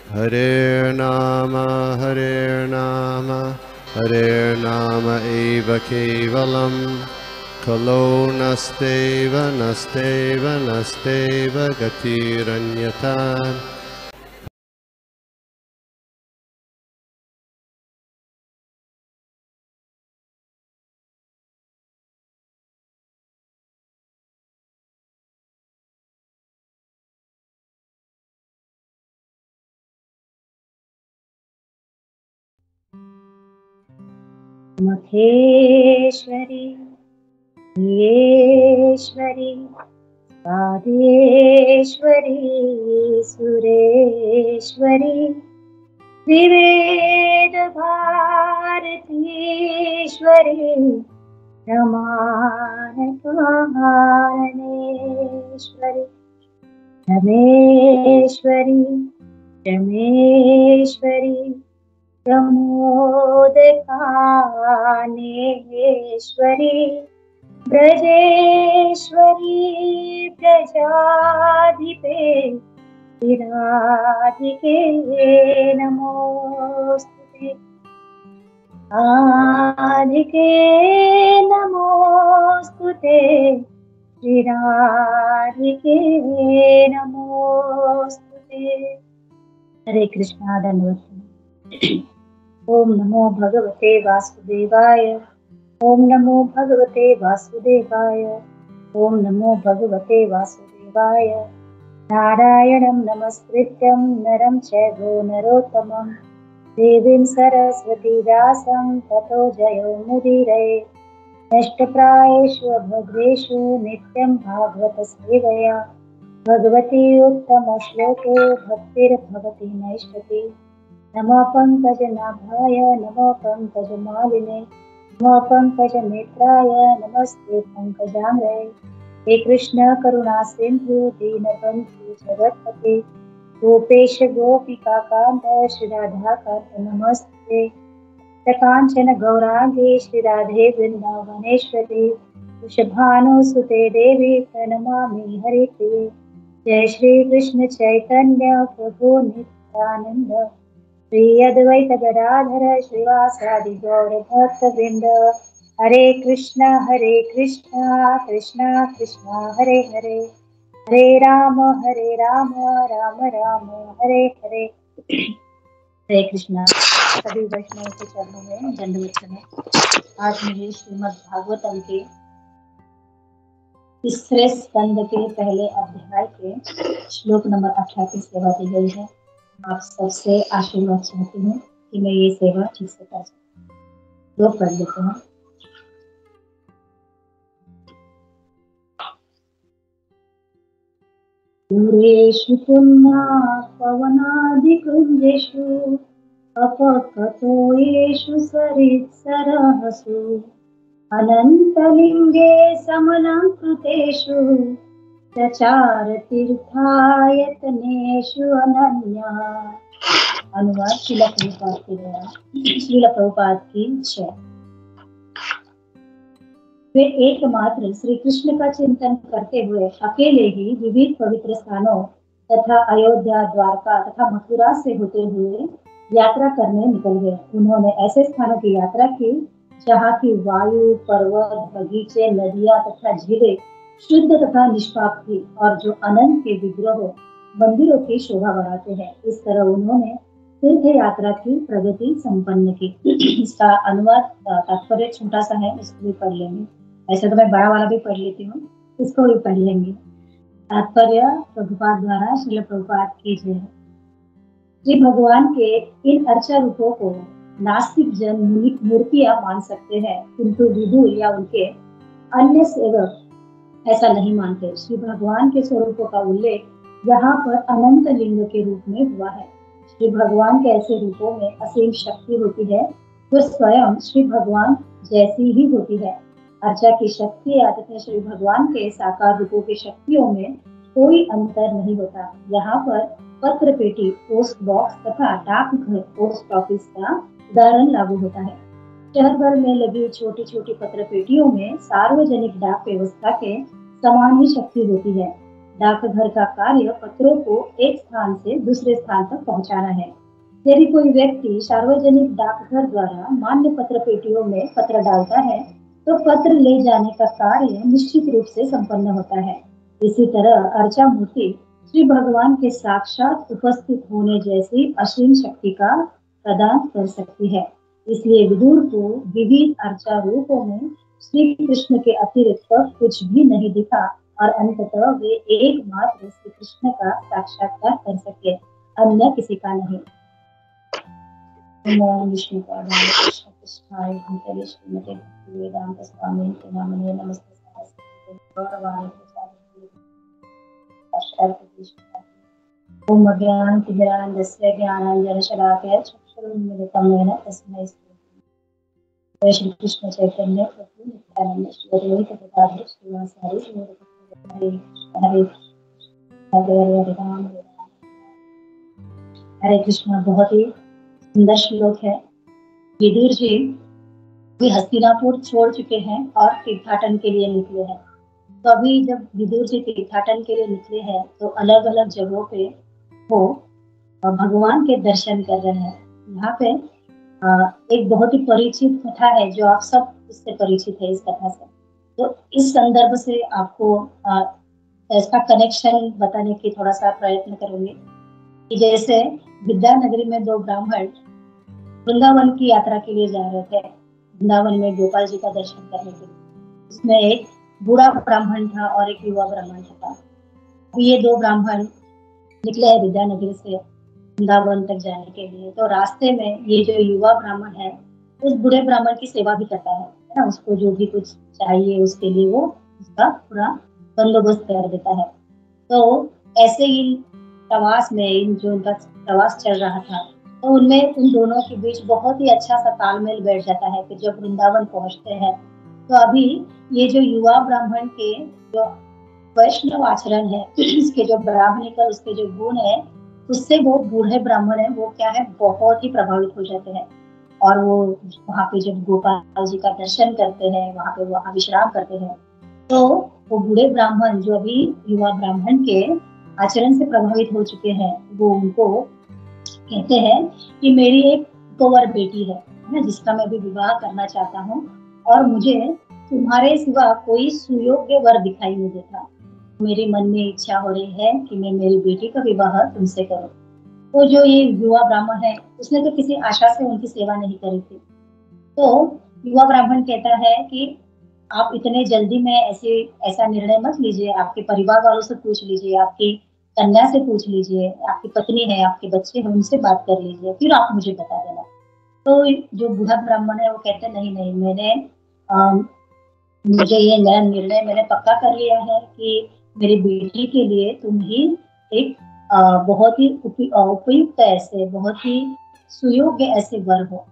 हरे नाम हरे नाम एव केवलम खलो नस्तेव नस्तेव नस्तेव गतिरन्यथा। मखेश्वरी येश्वरी आदिश्वरी सुरेश्वरी विवेद भारतीश्वरी रमानपाणेश्वरी रमेश्वरी रमेश्वरी प्रमोदकानेश्वरी ब्रजेश्वरी प्रजाधिपे विराधिके नमोस्तुते आधिके नमोस्तुते विराधिके नमोस्तुते। हरे कृष्णा धन्यवाद। ओम नमो भगवते वासुदेवाय। ओम नमो भगवते वासुदेवाय। ओम नमो भगवते वासुदेवाय। नारायणं नमस्कृत्यं नरं चैव नरोत्तमं देवीं सरस्वती व्यासं ततो जयो मुदीरये। नष्टप्रायेषु भद्रेषु नित्यं भागवत सेवया भगवती उत्तमश्लोके भक्तिर्भवति नैष्ठति। नमो पंकजनाभाय नमो पंकजमालिने नमो पंकजनेत्राय नमस्ते पंकजांग्रे। हे कृष्ण करुणा सिंधु दीनबंधु जगत्पते गोपेश गोपिका कांत श्री राधा कांत नमस्ते। कांचन गौरांगी श्री राधे वृंदावनेश्वरी वृषभानुसुते देवी प्रणमामि हरिप्रिये। जय श्री कृष्ण चैतन्य प्रभु नित्यानंद श्री अद्वैत गदाधर श्रीवासादि गौर भक्तवृंद। हरे कृष्णा कृष्णा कृष्णा हरे हरे हरे राम राम राम हरे हरे। हरे कृष्णा। सभी वैष्णव के चरणों में दंडवत प्रणाम। आज मुझे श्रीमद् भागवतम के तीसरे स्कंद के पहले अध्याय के श्लोक नंबर 18 की सेवा दी गई है। आप सबसे आशीर्वाद चाहती हूँ कि मैं ये सेवा ठीक से कर सकूं। लोग पढ़ लेते हैं। दूरेषु पुण्यपवनादिकुञ्जेषु अपकतोयेषु सरित्सरहसु अनन्तलिङ्गे समलङ्कृतेषु चचार तीर्थायतनेषु अनन्या। अनुवाद श्रील प्रभुपाद की जय। वे एकमात्र श्री कृष्ण का चिंतन करते हुए अकेले ही विविध पवित्र स्थानों तथा अयोध्या, द्वारका तथा मथुरा से होते हुए यात्रा करने निकल गए। उन्होंने ऐसे स्थानों की यात्रा की जहाँ की वायु, पर्वत, बगीचे, नदियाँ तथा झीलें शुद्ध तथा निष्पाप थी और जो अनंत के विग्रहों, मंदिरों की शोभा बढ़ाते हैं। इस तरह उन्होंने तीर्थ यात्रा की प्रगति संपन्न की। इसका अनुवाद तात्पर्य छोटा सा है, इसको भी पढ़ लेंगे। ऐसे तो मैं बड़ा वाला भी पढ़ लेती हूँ, इसको भी पढ़ लेंगे। तात्पर्य प्रभुपाद द्वारा श्रील प्रभुपाद की जय। श्री भगवान के इन अर्चा रूपों को नास्तिक जन मूर्तियां मान सकते हैं, किंतु विदुर या उनके अन्य सेवक ऐसा नहीं मानते। श्री भगवान के स्वरूपों का उल्लेख यहाँ पर अनंत लिंग के रूप में हुआ है। श्री भगवान के ऐसे रूपों में असीम शक्ति होती है जो स्वयं श्री भगवान जैसी ही होती है। अर्चा की शक्ति तथा श्री भगवान के साकार रूपों की शक्तियों में कोई अंतर नहीं होता। यहाँ पर पत्र पेटी, पोस्ट बॉक्स तथा डाकघर, पोस्ट ऑफिस का उदाहरण लागू होता है। शहर भर में लगी छोटी छोटी पत्र पेटियों में सार्वजनिक डाक व्यवस्था के समान ही शक्ति होती है। डाकघर का कार्य पत्रों को एक स्थान से दूसरे स्थान तक पहुंचाना है। यदि कोई व्यक्ति सार्वजनिक डाकघर द्वारा मान्य पत्र पेटियों में पत्र डालता है तो पत्र ले जाने का कार्य निश्चित रूप से संपन्न होता है। इसी तरह अर्चा मूर्ति श्री भगवान के साक्षात उपस्थित होने जैसी असीम शक्ति का प्रदान कर सकती है। इसलिए विदुर को विविध अर्चा रूपों में श्री कृष्ण के अतिरिक्त कुछ भी नहीं दिखा और अंततः वे एकमात्र श्री कृष्ण का साक्षात्कार कर सके, अन्य किसी का नहीं। ओम विष्णु पादाय कृष्ण कृष्णाय भूतले श्रीमते भक्ति वेदांत स्वामी नामने नमस्ते सरस्वती गौरवाणी प्रसाद ओम अज्ञान तिमिरान्धस्य ज्ञानाञ्जनशलाकया चक्षुरुन्मीलितं येन तस्मै श्री श्री कृष्ण चैतन्य प्रभु नित्यानंद श्री अद्वैत गदाधर श्रीवासादि हरे हरे हरे हरे राम हरे कृष्ण। बहुत ही सुंदर श्लोक है। विदुर जी भी हस्तिनापुर छोड़ चुके हैं और तीर्थाटन के लिए निकले हैं। तो अभी जब विदुर जी तीर्थाटन के लिए निकले हैं तो अलग अलग जगहों पे वो भगवान के दर्शन कर रहे हैं। यहाँ पे एक बहुत ही परिचित कथा है जो आप सब इससे परिचित है इस कथा से। तो इस संदर्भ से आपको इसका कनेक्शन बताने की थोड़ा सा प्रयत्न करूंगी कि जैसे विद्यानगरी में दो ब्राह्मण वृंदावन की यात्रा के लिए जा रहे थे, वृंदावन में गोपाल जी का दर्शन करने के लिए। उसमें एक बूढ़ा ब्राह्मण था और एक युवा ब्राह्मण था। ये दो ब्राह्मण निकले हैं विद्यानगरी से वृंदावन तक जाने के लिए। तो रास्ते में ये जो युवा ब्राह्मण है उस बूढ़े ब्राह्मण की सेवा भी करता है ना, उसको जो भी कुछ चाहिए उसके लिए वो उसका पूरा बंदोबस्त कर देता है। तो ऐसे ही प्रवास में जो उनका प्रवास चल रहा था तो उनमें उन दोनों के बीच बहुत ही अच्छा सा तालमेल बैठ जाता है। फिर जब वृंदावन पहुंचते हैं तो अभी ये जो युवा ब्राह्मण के जो वैष्णव आचरण है, उसके जो ब्राह्मणिकल उसके जो गुण है, उससे वो बूढ़े ब्राह्मण है वो क्या है बहुत ही प्रभावित हो जाते हैं। और वो वहाँ पे जब गोपाल जी का दर्शन करते हैं, वहाँ विश्राम करते हैं, तो वो बूढ़े ब्राह्मण जो अभी युवा ब्राह्मण के आचरण से प्रभावित हो चुके हैं वो उनको कहते हैं कि मेरी एक कुंवर बेटी है ना, जिसका मैं भी विवाह करना चाहता हूँ और मुझे तुम्हारे सिवा कोई सुयोग्य वर दिखाई नहीं देता। मेरे मन में इच्छा हो रही है कि मैं मेरी बेटी का विवाह तुमसे करूं। तो जो ये युवा ब्राह्मण है उसने तो किसी आशा से उनकी सेवा नहीं करी थी। तो युवा ब्राह्मण कहता है कि आप इतने जल्दी में ऐसा निर्णय मत लीजिए, आपके परिवार वालों से पूछ लीजिए, आपकी कन्या से पूछ लीजिए, आपकी पत्नी है, आपके बच्चे हैं, उनसे बात कर लीजिए, फिर आप मुझे बता देना। तो जो बूढ़ा ब्राह्मण है वो कहते नहीं, मुझे ये नया निर्णय मैंने पक्का कर लिया है कि मेरी बेटी के लिए तुम ही एक बहुत ही उपयुक्त ऐसे बहुत ही सुयोग्य ऐसे वर हो।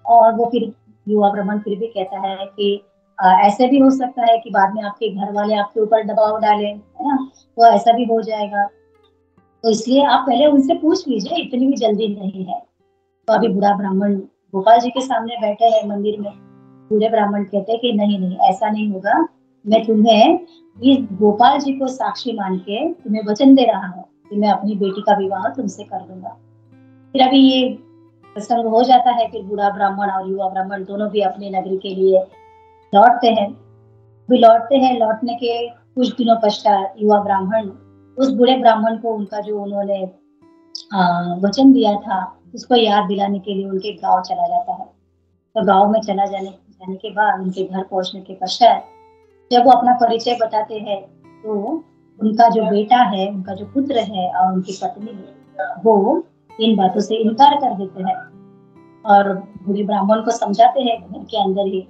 और वो फिर युवा ब्राह्मण फिर भी कहता है कि ऐसे भी हो सकता है कि बाद में आपके घर वाले आपके ऊपर दबाव डालें, है ना, तो ऐसा भी हो जाएगा। तो इसलिए आप पहले उनसे पूछ लीजिए, इतनी भी जल्दी नहीं है। तो अभी बूढ़ा ब्राह्मण गोपाल जी के सामने बैठे हैं मंदिर में। बूढ़े ब्राह्मण कहते हैं कि नहीं ऐसा नहीं होगा, मैं तुम्हें इस गोपाल जी को साक्षी मान के तुम्हें वचन दे रहा हूँ कि मैं अपनी बेटी का विवाह तुमसे कर दूंगा। फिर अभी ये प्रसंग हो जाता है। फिर बूढ़ा ब्राह्मण और युवा ब्राह्मण दोनों भी अपनी नगरी के लिए लौटते हैं। लौटने के कुछ दिनों पश्चात युवा ब्राह्मण उस बूढ़े ब्राह्मण को उनका जो उन्होंने वचन दिया था उसको याद दिलाने के लिए उनके गांव चला जाता है। तो गांव में चला जाने के बाद उनके घर पहुंचने के पश्चात जब वो अपना परिचय बताते हैं तो उनका जो बेटा है, उनका जो पुत्र है और उनकी पत्नी है वो इन बातों से इनकार कर देते हैं और बूढ़े ब्राह्मण को समझाते हैं घर के अंदर ही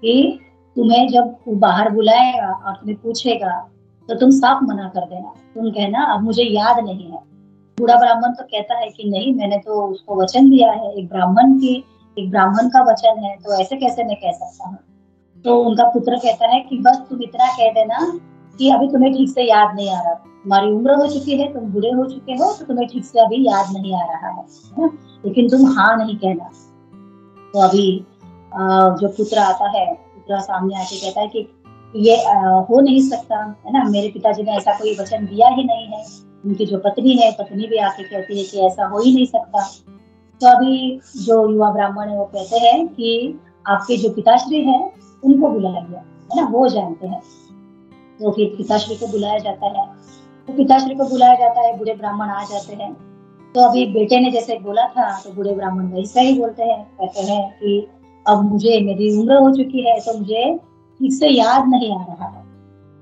कि तुम्हें जब वो बाहर बुलाएगा और तुम्हें पूछेगा तो तुम साफ मना कर देना, तुम कहना अब मुझे याद नहीं है। बूढ़ा ब्राह्मण तो कहता है कि नहीं, मैंने तो उसको वचन दिया है, एक ब्राह्मण का वचन है, तो ऐसे कैसे मैं कह सकता हूँ। तो उनका पुत्र कहता है कि बस तुम इतना कह देना कि अभी तुम्हें ठीक से याद नहीं आ रहा, तुम्हारी उम्र हो चुकी है, तुम बूढ़े हो चुके हो, तो तुम्हें ठीक से अभी याद नहीं आ रहा है, लेकिन तुम हाँ नहीं कहना। तो अभी जो पुत्र आता है, पुत्र सामने आके कहता है कि ये हो नहीं सकता, है ना, मेरे पिताजी ने ऐसा कोई वचन दिया ही नहीं है। उनकी जो पत्नी है, पत्नी भी आके कहती है कि ऐसा हो ही नहीं सकता। तो अभी जो युवा ब्राह्मण है वो कहते हैं कि आपके जो पिताश्री है उनको बुलाया गया, है ना, वो जानते हैं। तो फिर पिताश्री को बुलाया जाता है। तो पिताश्री को बुलाया जाता है, बूढ़े ब्राह्मण आ जाते हैं। तो अभी बेटे ने जैसे बोला था तो बूढ़े ब्राह्मण वैसा ही बोलते हैं, कहते हैं कि अब मुझे, मेरी उम्र हो चुकी है तो मुझे ठीक से याद नहीं आ रहा है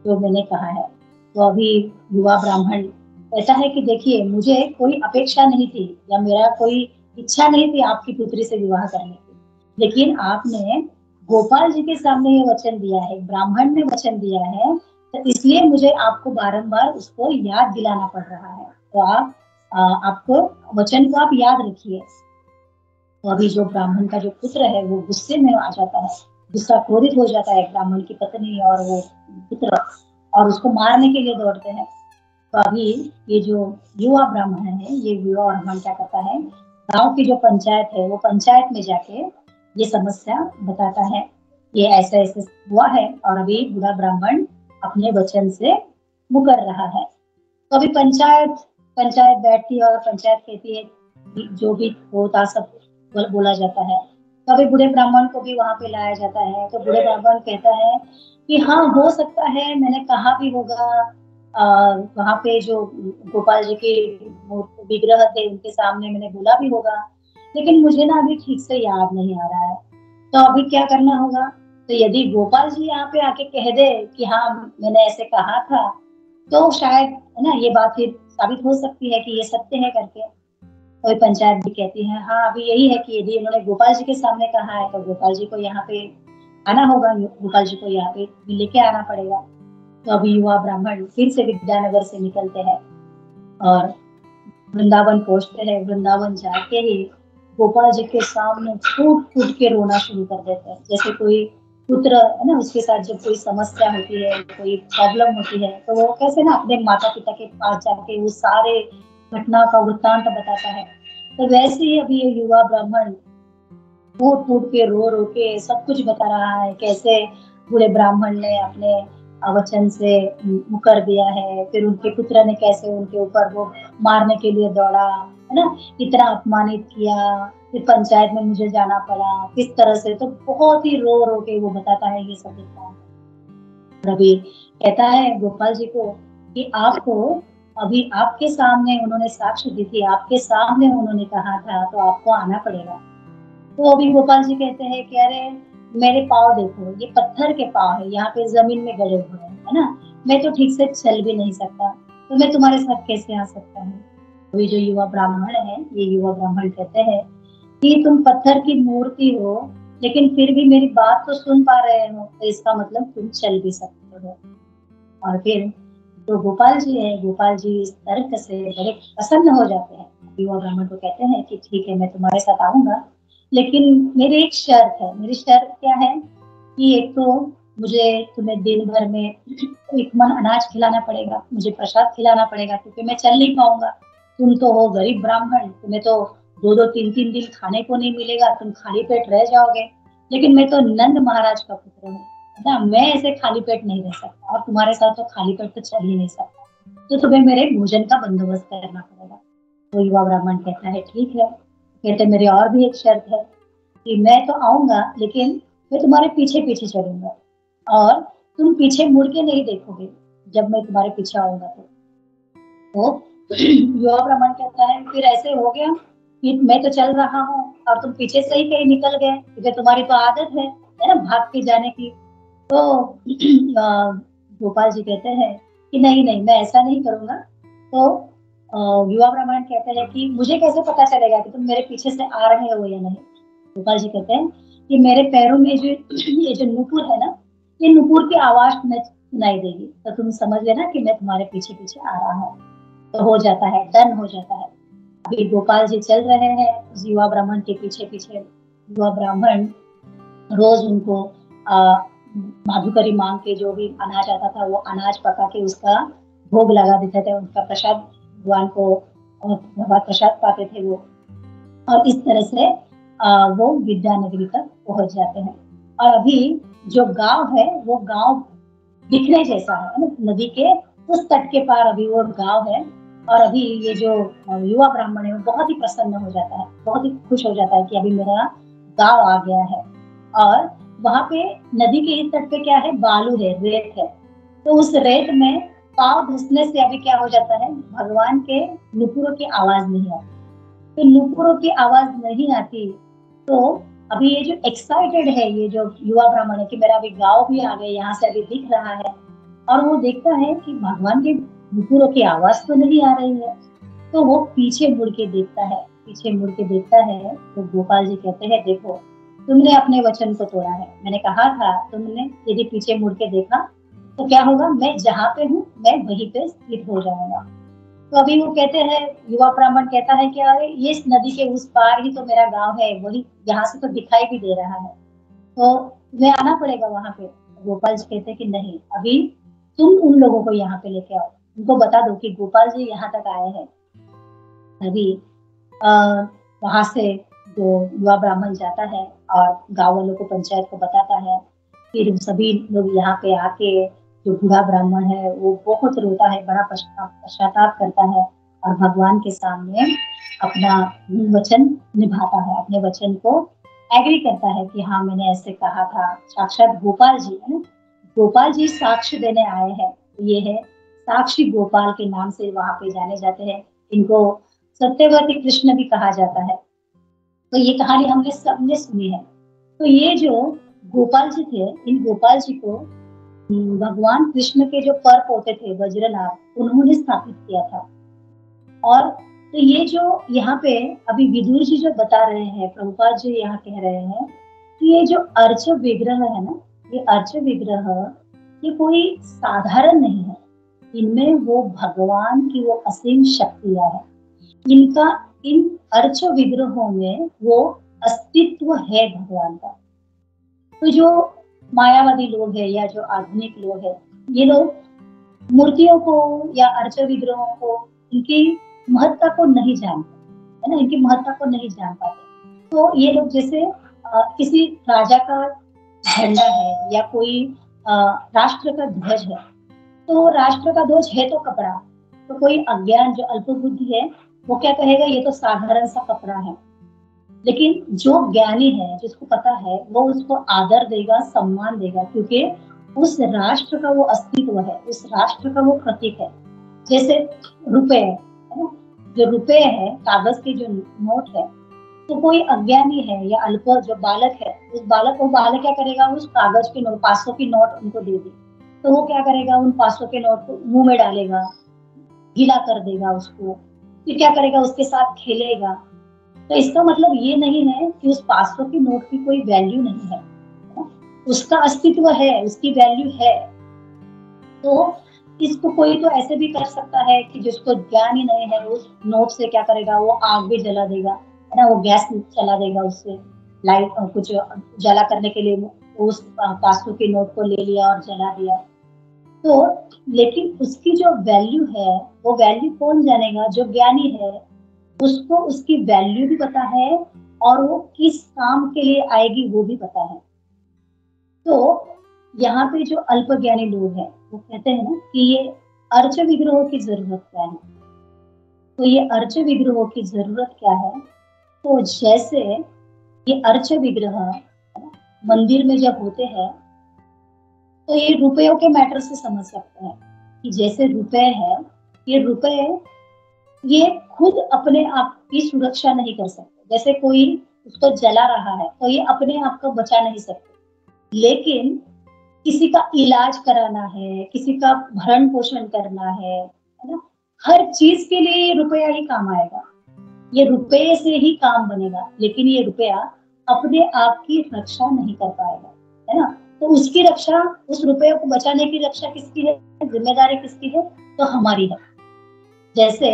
जो मैंने कहा है। तो अभी युवा ब्राह्मण कहता है कि देखिए, मुझे कोई अपेक्षा नहीं थी या मेरा कोई इच्छा नहीं थी आपकी पुत्री से विवाह करने की, लेकिन आपने गोपाल जी के सामने ये वचन दिया है, ब्राह्मण ने वचन दिया है, तो इसलिए मुझे आपको बारंबार उसको याद दिलाना पड़ रहा है। तो आप आपको वचन को आप याद रखिए। तो अभी जो ब्राह्मण का जो पुत्र है वो गुस्से में आ जाता है, गुस्सा क्रोधित हो जाता है, ब्राह्मण की पत्नी और वो पुत्र, और उसको मारने के लिए दौड़ते हैं। तो अभी ये जो युवा ब्राह्मण है, ये युवा ब्राह्मण क्या करता है, गांव की जो पंचायत है वो पंचायत में जाके ये समस्या बताता है, ये ऐसा ऐसे हुआ है और अभी बूढ़ा ब्राह्मण अपने वचन से मुकर रहा है। तो अभी पंचायत पंचायत बैठती है और पंचायत कहती है कि जो भी होता सब बोला जाता है। तो अभी बूढ़े ब्राह्मण को भी वहां पे लाया जाता है। तो बूढ़े ब्राह्मण कहता है कि हाँ, हो सकता है, मैंने कहा भी होगा, वहां पे जो गोपाल जी के विग्रह थे उनके सामने मैंने बोला भी होगा, लेकिन मुझे ना अभी ठीक से याद नहीं आ रहा है। तो अभी क्या करना होगा? तो यदि गोपाल जी यहाँ पे आके कह दे कि हाँ, मैंने ऐसे कहा था, तो शायद, है ना, ये बात फिर साबित हो सकती है कि ये सत्य है करके। तो पंचायत भी कहती है हाँ, अभी यही है कि यदि इन्होंने गोपाल जी के सामने कहा है तो गोपाल जी को यहाँ पे आना होगा, गोपाल जी को यहाँ पे लेके आना पड़ेगा। तो अभी युवा ब्राह्मण फिर से विद्यानगर से निकलते हैं और वृंदावन पहुंचते हैं। वृंदावन जाके ही गोपाल जी के सामने फूट फूट के रोना शुरू कर देते हैं, जैसे कोई पुत्र, है ना, उसके साथ जब कोई समस्या होती है, कोई प्रॉब्लम होती है, तो वो कैसे ना अपने माता पिता के पास जाके वो सारे घटना का वृत्तांत बताता है। तो वैसे ही अभी ये युवा ब्राह्मण फूट फूट के रो के सब कुछ बता रहा है, कैसे बूढ़े ब्राह्मण ने अपने वचन से मुकर दिया है, फिर उनके पुत्र ने कैसे उनके ऊपर वो मारने के लिए दौड़ा, है ना, इतना अपमानित किया, फिर पंचायत में मुझे जाना पड़ा, किस तरह से। तो बहुत ही रो रो के वो बताता है ये सब घटना। रवि कहता है गोपाल जी को कि आपको, अभी आपके सामने उन्होंने साक्ष्य दी थी, आपके सामने उन्होंने कहा था, तो आपको आना पड़ेगा। तो अभी गोपाल जी कहते हैं कि अरे, मेरे पाँव देखो, ये पत्थर के पाँव है, यहाँ पे जमीन में गड़े हुए हैं, है ना, मैं तो ठीक से चल भी नहीं सकता, तो मैं तुम्हारे साथ कैसे आ सकता हूँ? तो ये जो युवा ब्राह्मण है, ये युवा ब्राह्मण कहते हैं कि तुम पत्थर की मूर्ति हो, लेकिन फिर भी मेरी बात तो सुन पा रहे हो, तो इसका मतलब तुम चल भी सकते हो। और फिर जो गोपाल जी है, गोपाल जी इस तर्क से बड़े प्रसन्न हो जाते हैं। युवा ब्राह्मण को कहते हैं कि ठीक है, मैं तुम्हारे साथ आऊंगा, लेकिन मेरी एक शर्त है। मेरी शर्त क्या है कि एक तो मुझे तुम्हें दिन भर में एक मन अनाज खिलाना पड़ेगा, मुझे प्रसाद खिलाना पड़ेगा, क्योंकि मैं चल नहीं पाऊंगा। तुम तो हो गरीब ब्राह्मण, तुम्हें तो 2-2 3-3 दिन खाने को नहीं मिलेगा, तुम खाली पेट रह जाओगे। लेकिन मैं तो नंद महाराज का पुत्र हूँ ना, मैं ऐसे खाली पेट नहीं रह सकता, और तुम्हारे साथ तो खाली पेट तो चल ही नहीं सकता, तो तुम्हें मेरे भोजन का बंदोबस्त करना पड़ेगा। तो युवा ब्राह्मण कहता है ठीक है। कहते मेरी और भी एक शर्त है कि मैं तो आऊंगा, लेकिन मैं तुम्हारे पीछे पीछे चलूंगा, और तुम पीछे मुड़ के नहीं देखोगे जब मैं तुम्हारे पीछे आऊंगा। तो युवा ब्राह्मण कहता है फिर ऐसे हो गया कि मैं तो चल रहा हूँ और तुम पीछे से ही कहीं निकल गए, क्योंकि तुम्हारी तो आदत है ना, भाग के जाने की। तो गोपाल जी कहते हैं कि नहीं नहीं, मैं ऐसा नहीं करूंगा। तो युवा ब्राह्मण कहते हैं कि मुझे कैसे पता चलेगा कि तुम मेरे पीछे से आ रहे हो या नहीं? गोपाल जी कहते हैं कि मेरे पैरों में जो ये जो नुपुर है ना, ये नुपुर की आवाज तुम्हें सुनाई देगी, तो तुम समझ लेना कि मैं तुम्हारे पीछे पीछे आ रहा हूँ। तो हो जाता है, डन हो जाता है। अभी गोपाल जी चल रहे हैं युवा ब्राह्मण के पीछे पीछे। युवा ब्राह्मण रोज उनको माधुकरी मांग के जो भी अनाज आता था वो अनाज पका के उसका भोग लगा देते थे, उनका प्रसाद भगवान को, भगवान प्रसाद पाते थे वो। और इस तरह से वो विद्यानगरी तक पहुंच जाते हैं। और अभी जो गांव है वो गांव दिखने जैसा है ना, नदी के उस तट के पार अभी वो गांव है। और अभी ये जो युवा ब्राह्मण है वो बहुत ही प्रसन्न हो जाता है, बहुत ही खुश हो जाता है कि अभी मेरा गांव आ गया है। और वहां पे नदी के इस तट पे क्या है, बालू है, रेत है। तो उस रेत में पाँव धंसने से अभी क्या हो जाता है, भगवान के नुपुरों की आवाज नहीं आती। तो नुपुरों की आवाज नहीं आती तो अभी ये जो एक्साइटेड है, ये जो युवा ब्राह्मण है कि मेरा अभी गांव भी आ गया, यहाँ से अभी दिख रहा है। और वो देखता है कि भगवान के नुपुरों की आवाज तो नहीं आ रही है। तो वो पीछे मुड़ के देखता है, पीछे मुड़ के देखता है तो गोपाल जी कहते हैं, देखो तुमने अपने वचन को तोड़ा है। मैंने कहा था तुमने यदि पीछे मुड़ के देखा तो क्या होगा, मैं जहाँ पे हूँ मैं वहीं पे स्थित हो जाऊंगा। तो अभी वो कहते हैं, युवा ब्राह्मण कहता है कि अरे ये इस नदी के उस पार ही तो मेरा गांव है, वही यहाँ से तो दिखाई भी दे रहा है, तो तुम्हें आना पड़ेगा वहां पे। गोपाल जी कहते हैं कि नहीं, अभी तुम उन लोगों को यहाँ पे लेके आओ, उनको बता दो कि गोपाल जी यहाँ तक आए हैं। अभी वहां से जो युवा ब्राह्मण जाता है और गांव वालों को, पंचायत को बताता है। फिर सभी लोग यहाँ पे आके, जो बूढ़ा ब्राह्मण है वो बहुत रोता है, बड़ा पश्चाताप करता है और भगवान के सामने अपना वचन निभाता है, अपने वचन को एग्री करता है कि हाँ मैंने ऐसे कहा था। साक्षात गोपाल जी है ना, गोपाल जी साक्ष्य देने आए हैं। ये है साक्षी गोपाल के नाम से वहां पे जाने जाते हैं। इनको सत्यवती कृष्ण भी कहा जाता है। तो ये कहानी हमने सबने सुनी है। तो ये जो गोपाल जी थे, इन गोपाल जी को भगवान कृष्ण के जो पर पोते थे वज्रनाभ, उन्होंने स्थापित किया था। और तो ये जो यहाँ पे अभी विदुर जी जो बता रहे हैं, प्रभुपाद जी यहाँ कह रहे हैं कि ये जो अर्च विग्रह है ना, ये अर्च विग्रह ये कोई साधारण नहीं है। इनमें वो भगवान की वो असीम शक्तियां है। इनका, इन अर्च विग्रहों में वो अस्तित्व है भगवान का। तो जो मायावादी लोग हैं या जो आधुनिक लोग हैं, ये लोग मूर्तियों को या अर्च विग्रहों को, इनकी महत्ता को नहीं जानते है ना, इनकी महत्ता को नहीं जान पाते। तो ये लोग जैसे किसी राजा का झंडा है या कोई राष्ट्र का ध्वज है, तो राष्ट्र का ध्वज है तो कपड़ा, तो कोई अज्ञान जो अल्पबुद्धि है वो क्या कहेगा, ये तो साधारण सा कपड़ा है। लेकिन जो ज्ञानी है, जिसको पता है, वो उसको आदर देगा, सम्मान देगा, क्योंकि उस राष्ट्र का वो अस्तित्व है, उस राष्ट्र का वो प्रतीक है। जैसे रुपए है ना, जो रुपए है, कागज के जो नोट है, तो कोई अज्ञानी है या अल्प जो बालक है, उस बालक को, बालक क्या करेगा, उस कागज के नोट, 500 की नोट उनको दे दी, तो वो क्या करेगा, उन 500 के नोट को मुंह में डालेगा, गीला कर देगा उसको, फिर क्या करेगा, उसके साथ खेलेगा। तो इसका मतलब ये नहीं है कि उस 500 की नोट की कोई वैल्यू नहीं है, उसका अस्तित्व है, उसकी वैल्यू है। तो इसको कोई तो ऐसे भी कर सकता है कि जिसको ज्ञान ही नहीं है, उस नोट से क्या करेगा, वो आग भी जला देगा है ना, वो गैस चला देगा, उससे लाइट कुछ जला करने के लिए उस 500 की नोट को ले लिया और जला दिया। तो लेकिन उसकी जो वैल्यू है, वो वैल्यू कौन जानेगा, जो ज्ञानी है, उसको उसकी वैल्यू भी पता है और वो किस काम के लिए आएगी वो भी पता है। तो यहाँ पे जो अल्प ज्ञानी लोग हैं वो कहते हैं ना कि ये अर्च विग्रहों की जरूरत क्या है। तो ये अर्च विग्रहों की जरूरत क्या है, तो जैसे ये अर्च विग्रह मंदिर में जब होते हैं तो ये रुपयों के मैटर से समझ सकते हैं कि जैसे रुपए है, ये रुपए ये खुद अपने आप की सुरक्षा नहीं कर सकते। जैसे कोई उसको जला रहा है तो ये अपने आप को बचा नहीं सकते, लेकिन किसी का इलाज कराना है, किसी का भरण पोषण करना है ना, हर चीज के लिए ये रुपया ही काम आएगा, ये रुपये से ही काम बनेगा। लेकिन ये रुपया अपने आप की रक्षा नहीं कर पाएगा, है ना। तो उसकी रक्षा, उस रुपये को बचाने की रक्षा किसकी है, जिम्मेदारी किसकी है, तो हमारी है। जैसे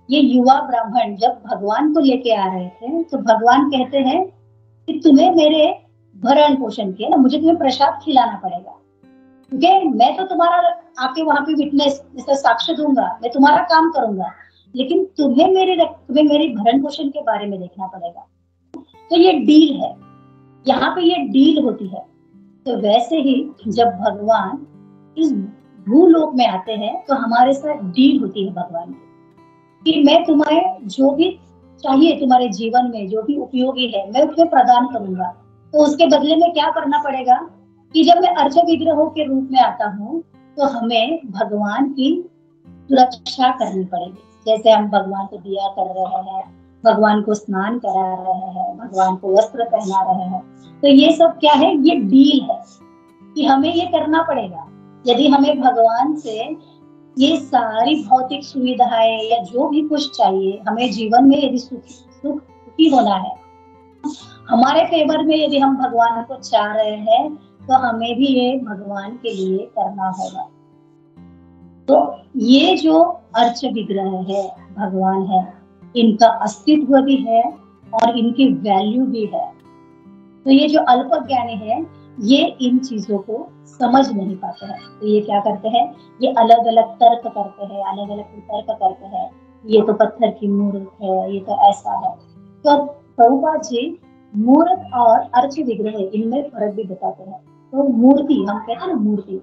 ये युवा ब्राह्मण जब भगवान को लेके आ रहे थे तो भगवान कहते हैं कि तुम्हें मेरे भरण पोषण के ना, मुझे तुम्हें प्रसाद खिलाना पड़ेगा, क्योंकि मैं तो तुम्हारा आके वहां पे विटनेस जैसे साक्ष्य दूंगा, मैं तुम्हारा काम करूंगा, लेकिन तुम्हें मेरी भरण पोषण के बारे में देखना पड़ेगा। तो ये डील है, यहाँ पे ये डील होती है। तो वैसे ही जब भगवान इस भूलोक में आते हैं तो हमारे साथ डील होती है भगवान की, कि मैं तुम्हें जो भी चाहिए तुम्हारे जीवन में, जो भी उपयोगी है, मैं तुम्हें प्रदान करूंगा। तो उसके बदले में क्या करना पड़ेगा कि जब मैं अर्च विग्रहों के रूप में आता हूँ तो हमें भगवान की सुरक्षा करनी पड़ेगी। जैसे हम भगवान को दिया कर रहे हैं, भगवान को स्नान करा रहे हैं, भगवान को वस्त्र पहना रहे हैं, तो ये सब क्या है, ये डील है कि हमें ये करना पड़ेगा। यदि हमें भगवान से ये सारी भौतिक सुविधाएं या जो भी कुछ चाहिए, हमें जीवन में यदि सुखी होना है, हमारे फेवर में यदि हम भगवान को चाह रहे हैं, तो हमें भी ये भगवान के लिए करना होगा। तो ये जो अर्च विग्रह है, भगवान है, इनका अस्तित्व भी है और इनकी वैल्यू भी है। तो ये जो अल्पज्ञानी है, ये इन चीजों को समझ नहीं पाते हैं। तो ये क्या करते हैं, ये अलग अलग तर्क करते हैं, अलग अलग तर्क करते हैं, ये तो पत्थर की मूर्त है, ये तो ऐसा है। तो प्रभुपाद जी मूर्त और अर्च विग्रह इनमें फर्क भी बताते हैं। तो मूर्ति, हम कहते हैं ना मूर्ति,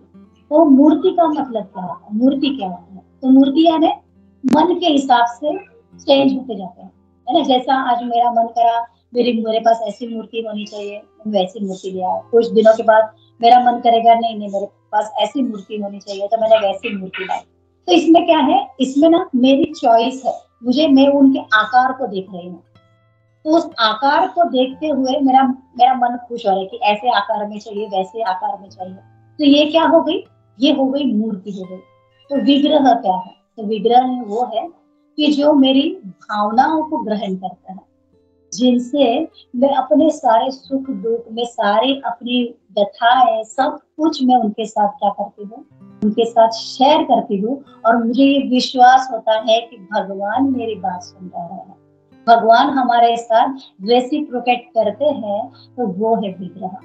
तो मूर्ति का मतलब क्या होता है, मूर्ति क्या होता है? तो मूर्ति यानी मन के हिसाब से चेंज होते जाते हैं, है ना। जैसा आज मेरा मन करा मेरे पास ऐसी मूर्ति होनी चाहिए, वैसी मूर्ति ले आया। कुछ दिनों के बाद मेरा मन करेगा नहीं नहीं मेरे पास ऐसी मूर्ति होनी चाहिए, तो मैंने वैसी मूर्ति लाई। तो इसमें क्या है, इसमें ना मेरी चॉइस है, मैं उनके आकार को देख रही हूँ। तो उस आकार को देखते हुए मेरा मेरा मन खुश हो रहा है कि ऐसे आकार में चाहिए, वैसे आकार में चाहिए। तो ये क्या हो गई, ये हो गई मूर्ति हो गई। तो विग्रह क्या है, तो विग्रह वो है कि जो मेरी भावनाओं को ग्रहण करता है, जिनसे मैं अपने सारे सुख दुख में सारी अपनी व्यथाएं सब कुछ मैं उनके साथ क्या करती हूँ, उनके साथ शेयर करती हूँ। और मुझे ये विश्वास होता है कि भगवान मेरी बात सुन रहे हैं, भगवान हमारे साथ रेसिप्रोकेट करते हैं। तो वो है विग्रह।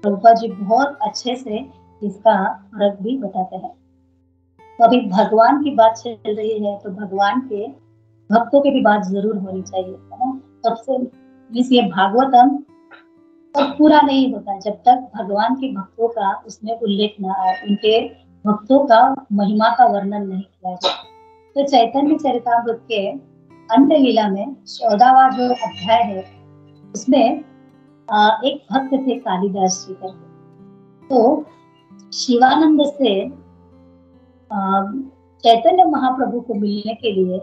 प्रभुपाद जी बहुत अच्छे से इसका फर्क भी बताते हैं। तो अभी भगवान की बात चल रही है, तो भगवान के भक्तों की भी बात जरूर होनी चाहिए, है ना। सबसे ये भागवतम तब पूरा नहीं होता जब तक भगवान के भक्तों का उसमें उल्लेख न आए, उनके भक्तों का महिमा का वर्णन नहीं किया जाए। तो चैतन्य चरितामृत के अंत लीला में 14वां जो अध्याय है, उसमें एक भक्त थे कालिदास जी करके। तो शिवानंद से चैतन्य महाप्रभु को मिलने के लिए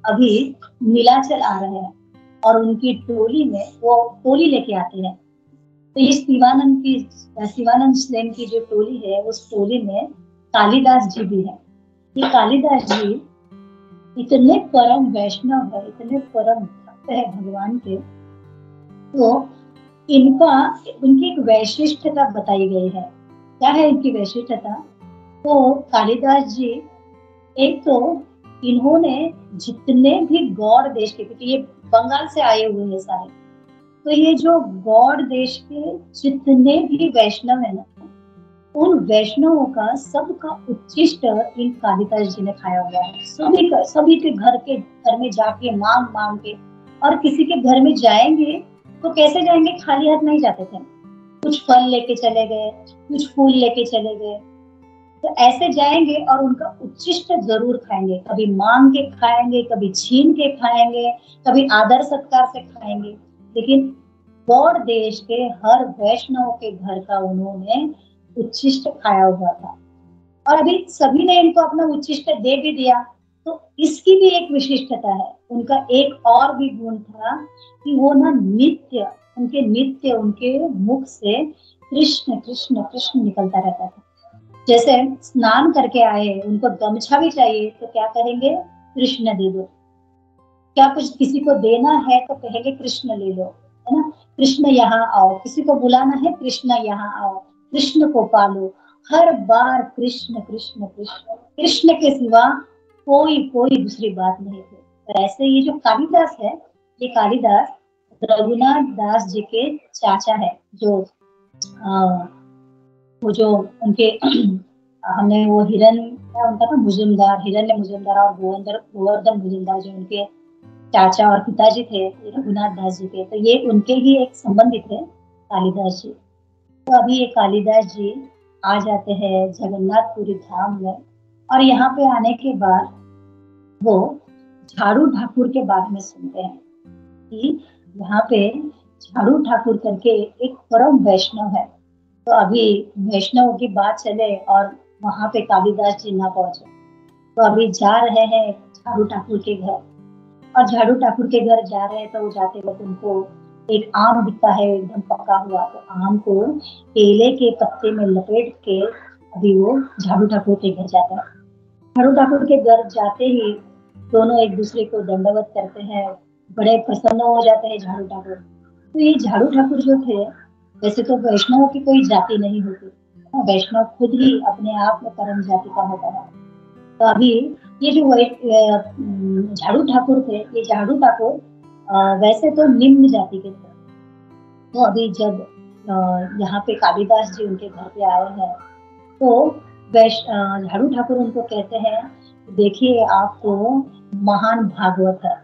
अभी नीलाचल आ रहे हैं, और उनकी टोली में वो टोली लेके आते हैं। तो ये शिवानंद स्वयं की जो टोली है, उस टोली में कालिदास जी भी है। ये कालिदास जी इतने परम वैष्णव है, इतने परम भक्त है भगवान के। तो उनकी एक वैशिष्टता बताई गई है। क्या है इनकी वैशिष्टता? तो कालिदास जी, एक तो इन्होंने जितने भी गौड़ देश के, क्योंकि ये बंगाल से आए हुए हैं सारे, तो ये जो गौड़ देश के जितने भी वैष्णव है ना, उन वैष्णवों का सबका उच्चिष्ट इन कालिदास जी ने खाया हुआ है। सभी के घर में जाके मांग मांग के, और किसी के घर में जाएंगे तो कैसे जाएंगे, खाली हाथ नहीं जाते थे। कुछ फल लेके चले गए, कुछ फूल लेके चले गए। तो ऐसे जाएंगे और उनका उच्चिष्ट जरूर खाएंगे, कभी मांग के खाएंगे, कभी छीन के खाएंगे, कभी आदर सत्कार से खाएंगे। लेकिन गौड़ देश के हर वैष्णव के घर का उन्होंने उच्चिष्ट खाया हुआ था, और अभी सभी ने इनको अपना उच्चिष्ट दे भी दिया। तो इसकी भी एक विशिष्टता है। उनका एक और भी गुण था कि वो ना नित्य उनके मुख से कृष्ण कृष्ण कृष्ण निकलता रहता था। जैसे स्नान करके आए, उनको गमछा भी चाहिए, तो क्या कहेंगे, कृष्ण दे दो। क्या कुछ किसी को देना है तो कहेंगे कृष्ण ले लो, है ना। कृष्ण यहाँ आओ, किसी को बुलाना है, कृष्ण यहाँ आओ, कृष्ण को पालो। हर बार कृष्ण कृष्ण कृष्ण, कृष्ण के सिवा कोई दूसरी बात नहीं थी। तो ऐसे ये जो कालिदास है, ये कालिदास रघुनाथ दास जी के चाचा है। वो जो उनके हमने वो उनका था मुजुमदार, हिरण्य मुजुमदार और गोवर्धन मुजुमदार, जो उनके चाचा और पिताजी थे रघुनाथ दास जी के, तो ये उनके ही एक संबंधी थे कालिदास जी। तो अभी ये कालिदास जी आ जाते हैं जगन्नाथपुरी धाम में। और यहाँ पे आने के बाद वो झाड़ू ठाकुर के बारे में सुनते हैं कि यहाँ पे झाड़ू ठाकुर करके एक परम वैष्णव है। तो अभी वैष्णव की बात चले और वहां पे कालिदास जी ना पहुंचे, तो अभी जा रहे हैं झाड़ू ठाकुर के घर। और झाड़ू ठाकुर के घर जा रहे हैं तो जाते वक्त उनको एक आम दिखता है एकदम पका हुआ। तो आम को केले के पत्ते में लपेट के अभी वो झाड़ू ठाकुर के घर जाता है। झाड़ू ठाकुर के घर जाते ही दोनों एक दूसरे को दंडवत करते हैं, बड़े प्रसन्न हो जाते हैं झाड़ू ठाकुर। तो ये झाड़ू ठाकुर जो थे, वैसे तो वैष्णव की कोई जाति नहीं होती, वैष्णव खुद ही अपने आप में परम जाति का होता है। तो अभी ये जो झाड़ू ठाकुर थे, ये झाड़ू ठाकुर वैसे तो निम्न जाति के थे। तो अभी जब यहाँ पे कालिदास जी उनके घर पे आए हैं, तो झाड़ू ठाकुर उनको कहते हैं, देखिए आप तो महान भागवत है,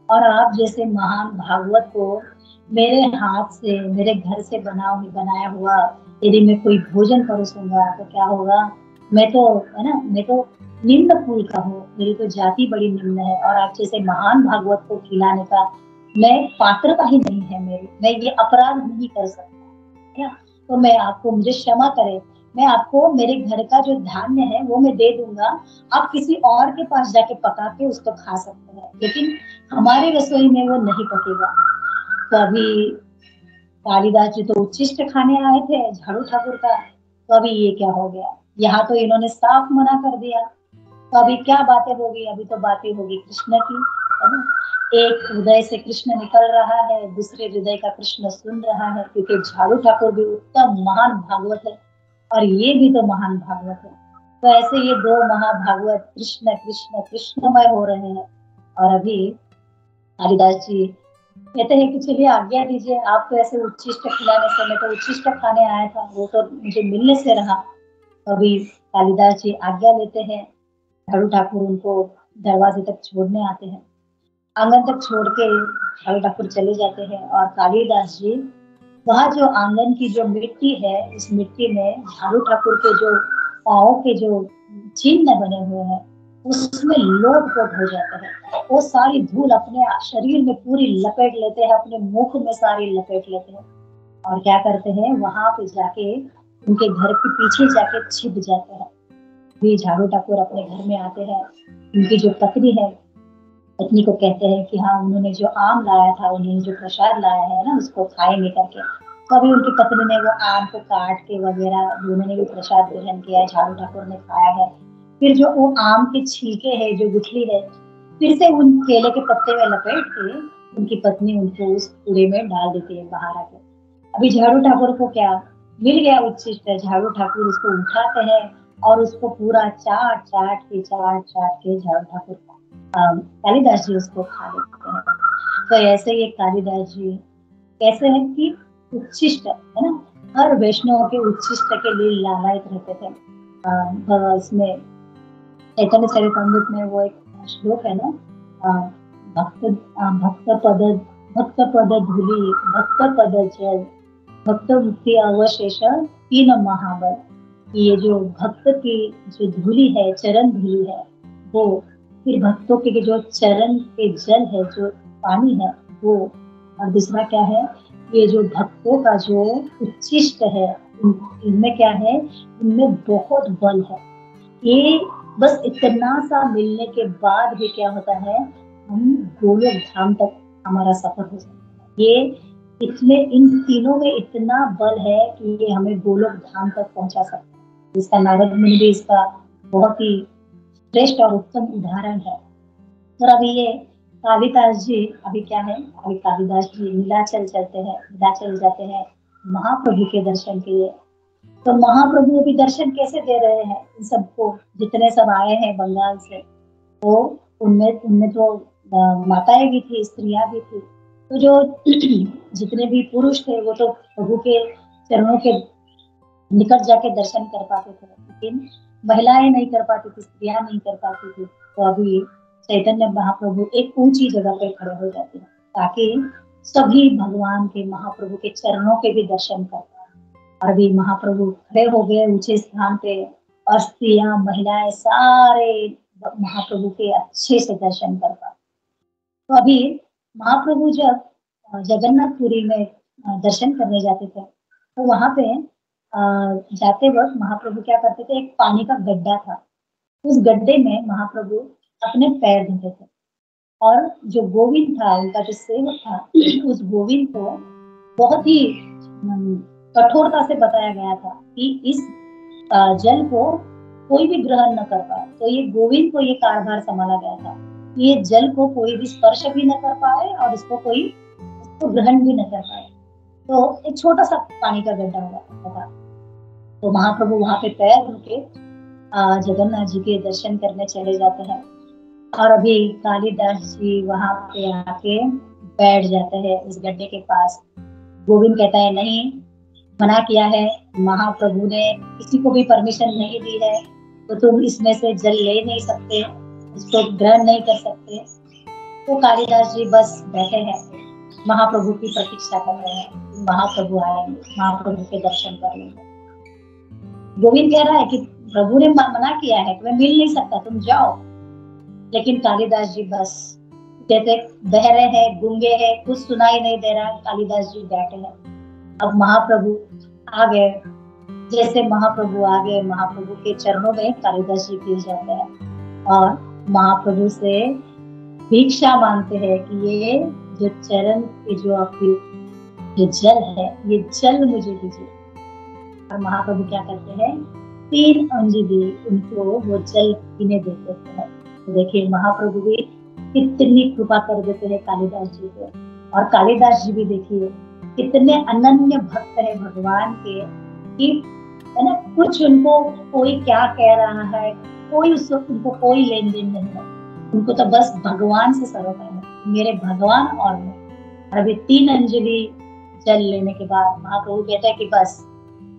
और आप जैसे महान भागवत को मेरे हाथ से, मेरे घर से बनाया हुआ यदि मैं कोई भोजन परोसूंगा तो क्या होगा। मैं तो, है ना, मैं तो निम्न कुल का हूँ, मेरी तो जाति बड़ी निम्न है, और आप जैसे महान भागवत को खिलाने का मैं पात्रता ही नहीं है मेरी, मैं ये अपराध नहीं कर सकता। तो मैं आपको, मुझे क्षमा करें, मैं आपको मेरे घर का जो धान्य है वो मैं दे दूंगा, आप किसी और के पास जाके पका के उसको खा सकते हैं, लेकिन हमारे रसोई में वो नहीं पकेगा। तो अभी कालिदास जी तो उच्छिष्ट खाने आए थे झाड़ू ठाकुर का, तो अभी ये क्या हो गया, यहाँ तो इन्होंने साफ मना कर दिया। तो अभी क्या बातें होगी, अभी तो बातें होगी कृष्ण की, है ना। एक हृदय से कृष्ण निकल रहा है, दूसरे हृदय का कृष्ण सुन रहा है, क्योंकि झाड़ू ठाकुर भी उत्तम महान भागवत है और ये भी तो महान भागवत है। तो ऐसे ये दो महाभागवत कृष्ण कृष्ण कृष्णमय हो रहे हैं। और अभी कालिदास जी कहते हैं कि चलिए आज्ञा दीजिए, आप तो ऐसे उच्छिष्ट खिलाने से, मैं तो उच्छिष्ट खाने आया था, वो तो मुझे मिलने से रहा। तो अभी कालिदास जी आज्ञा लेते हैं, झाड़ू ठाकुर उनको दरवाजे तक छोड़ने आते हैं। आंगन तक छोड़ के झाड़ू ठाकुर चले जाते हैं, और कालिदास जी वहाँ जो आंगन की जो मिट्टी है, उस मिट्टी में झाड़ू ठाकुर के जो पाँव के जो चिन्ह बने हुए हैं उसमें लोट-पोट हो जाते हैं। वो सारी धूल अपने शरीर में पूरी लपेट लेते हैं, अपने मुख में सारी लपेट लेते हैं, और क्या करते हैं, वहां पे जाके उनके घर के पीछे जाके छिप जाते हैं। भी झाड़ू ठाकुर अपने घर में आते हैं, उनकी जो पत्नी है, पत्नी को कहते हैं कि हाँ, उन्होंने जो आम लाया था, उन्होंने जो प्रसाद लाया है ना, उसको खाएंगे करके। तो अभी उनकी पत्नी ने वो आम को काट के वगैरह, उन्होंने भी प्रसाद ग्रहण किया है, झाड़ू ठाकुर ने खाया है। फिर जो वो आम के छिलके है, जो गुठली है, फिर से उन केले के पत्ते में लपेट के उनकी पत्नी उनको उस कूड़े में डाल देती है बाहर आके। अभी झाड़ू ठाकुर को क्या मिल गया उच्छिष्ट, झाड़ू ठाकुर उसको उठाते हैं और उसको पूरा चाट चाट के झाड़ू ठाकुर कालिदास जी उसको खा लेते हैं। तो ऐसे ये कालिदास जी कैसे है कि उच्छिष्ट, है ना, हर वैष्णव के उच्छिष्ट के लिए लालायित रहते थे। इसमें चैतन्य चरितामृत में वो एक श्लोक है ना, भक्त पद धूलि, भक्त पद जल, भक्त मुक्ति अवशेष, तीन महाबल। ये जो भक्त की जो धूलि है, चरण धूलि है, वो फिर भक्तों के जो चरण के जल है, जो पानी है वो, और दूसरा क्या है, ये जो भक्तों का जो उच्छिष्ट है, इनमें क्या है, इनमें बहुत बल है। ये बस इतना सा मिलने के बाद भी क्या होता है, हम गोलोक धाम तक हमारा सफर हो सकता है। ये इतने, इन तीनों में इतना बल है कि ये हमें गोलोक धाम तक पहुंचा सकता है। इसका नारद मुनि भी इसका बहुत ही श्रेष्ठ और उत्तम उदाहरण है। और अभी ये कालिदास जी अभी क्या है, अभी कालिदास जी नीलाचल चलते हैं, नीलाचल जाते हैं महाप्रभु के दर्शन के लिए। तो महाप्रभु अभी दर्शन कैसे दे रहे हैं इन सबको, जितने सब आए हैं बंगाल से, तो उनमें उनमें तो माताएं भी थी, स्त्रियां भी थी। तो जो जितने भी पुरुष थे वो तो प्रभु के चरणों के निकट जाके दर्शन कर पाते थे, लेकिन महिलाएं नहीं कर पाती थी, स्त्रियां नहीं कर पाती थी। तो अभी चैतन्य महाप्रभु एक ऊंची जगह पे खड़े हो जाते हैं ताकि सभी भगवान के, महाप्रभु के चरणों के भी दर्शन कर पाए। और अभी महाप्रभु खड़े हो गए ऊंचे स्थान पे, और स्त्रियां महिलाएं सारे महाप्रभु के अच्छे से दर्शन कर पाए। तो अभी महाप्रभु जब जगन्नाथपुरी में दर्शन करने जाते थे, तो वहां पे जाते वक्त महाप्रभु क्या करते थे, एक पानी का गड्ढा था, उस गड्ढे में महाप्रभु अपने पैर धोते थे। और जो गोविंद था, उनका जो सेवक था, उस गोविंद को बहुत ही कठोरता से बताया गया था कि इस जल को कोई भी ग्रहण न कर पाए। तो ये गोविंद को ये कार्यभार संभाला गया था, ये जल को कोई भी स्पर्श भी न कर पाए और इसको कोई इसको ग्रहण भी न कर पाए। तो एक छोटा सा पानी का गड्ढा हुआ था। तो महाप्रभु वहां पे पैर धो के जगन्नाथ जी के दर्शन करने चले जाते हैं। और अभी कालिदास जी वहां पे आके बैठ जाते हैं उस गड्ढे के पास। गोविंद कहता है नहीं, मना किया है, महाप्रभु ने किसी को भी परमिशन नहीं दी है, तो तुम इसमें से जल ले नहीं सकते, इसको ग्रहण नहीं कर सकते। तो कालिदास जी बस बैठे हैं, महाप्रभु की प्रतीक्षा कर रहे हैं, महाप्रभु आएंगे, महाप्रभु के दर्शन कर लेंगे। गोविंद कह रहा है कि प्रभु ने मना किया है, तुम्हें मिल नहीं सकता, तुम जाओ। लेकिन कालिदास जी बस कहते बहरे हैं, गूंगे हैं, कुछ सुनाई नहीं दे रहा। कालिदास जी बैठे हैं। अब महाप्रभु आ गए। जैसे महाप्रभु आ गए, महाप्रभु के चरणों में कालिदास जी गिर जाते हैं और महाप्रभु से भिक्षा मांगते हैं कि ये जो चरण के जो आपकी जो जल है, ये जल मुझे दीजिए। और महाप्रभु क्या करते हैं, 3 अंजलि उनको वो जल पीने देते हैं। तो देखिए महाप्रभु भी कितनी कृपा कर देते हैं कालिदास जी को। और कालिदास जी भी देखिए कितने अनन्य भक्त है भगवान के, कि है ना, कुछ उनको कोई क्या कह रहा है, कोई उसको उनको कोई लेन देन नहीं है। उनको तो बस भगवान से सरोकार है, मेरे भगवान और मैं। और अभी 3 अंजलि जल लेने के बाद महाप्रभु कहते हैं कि बस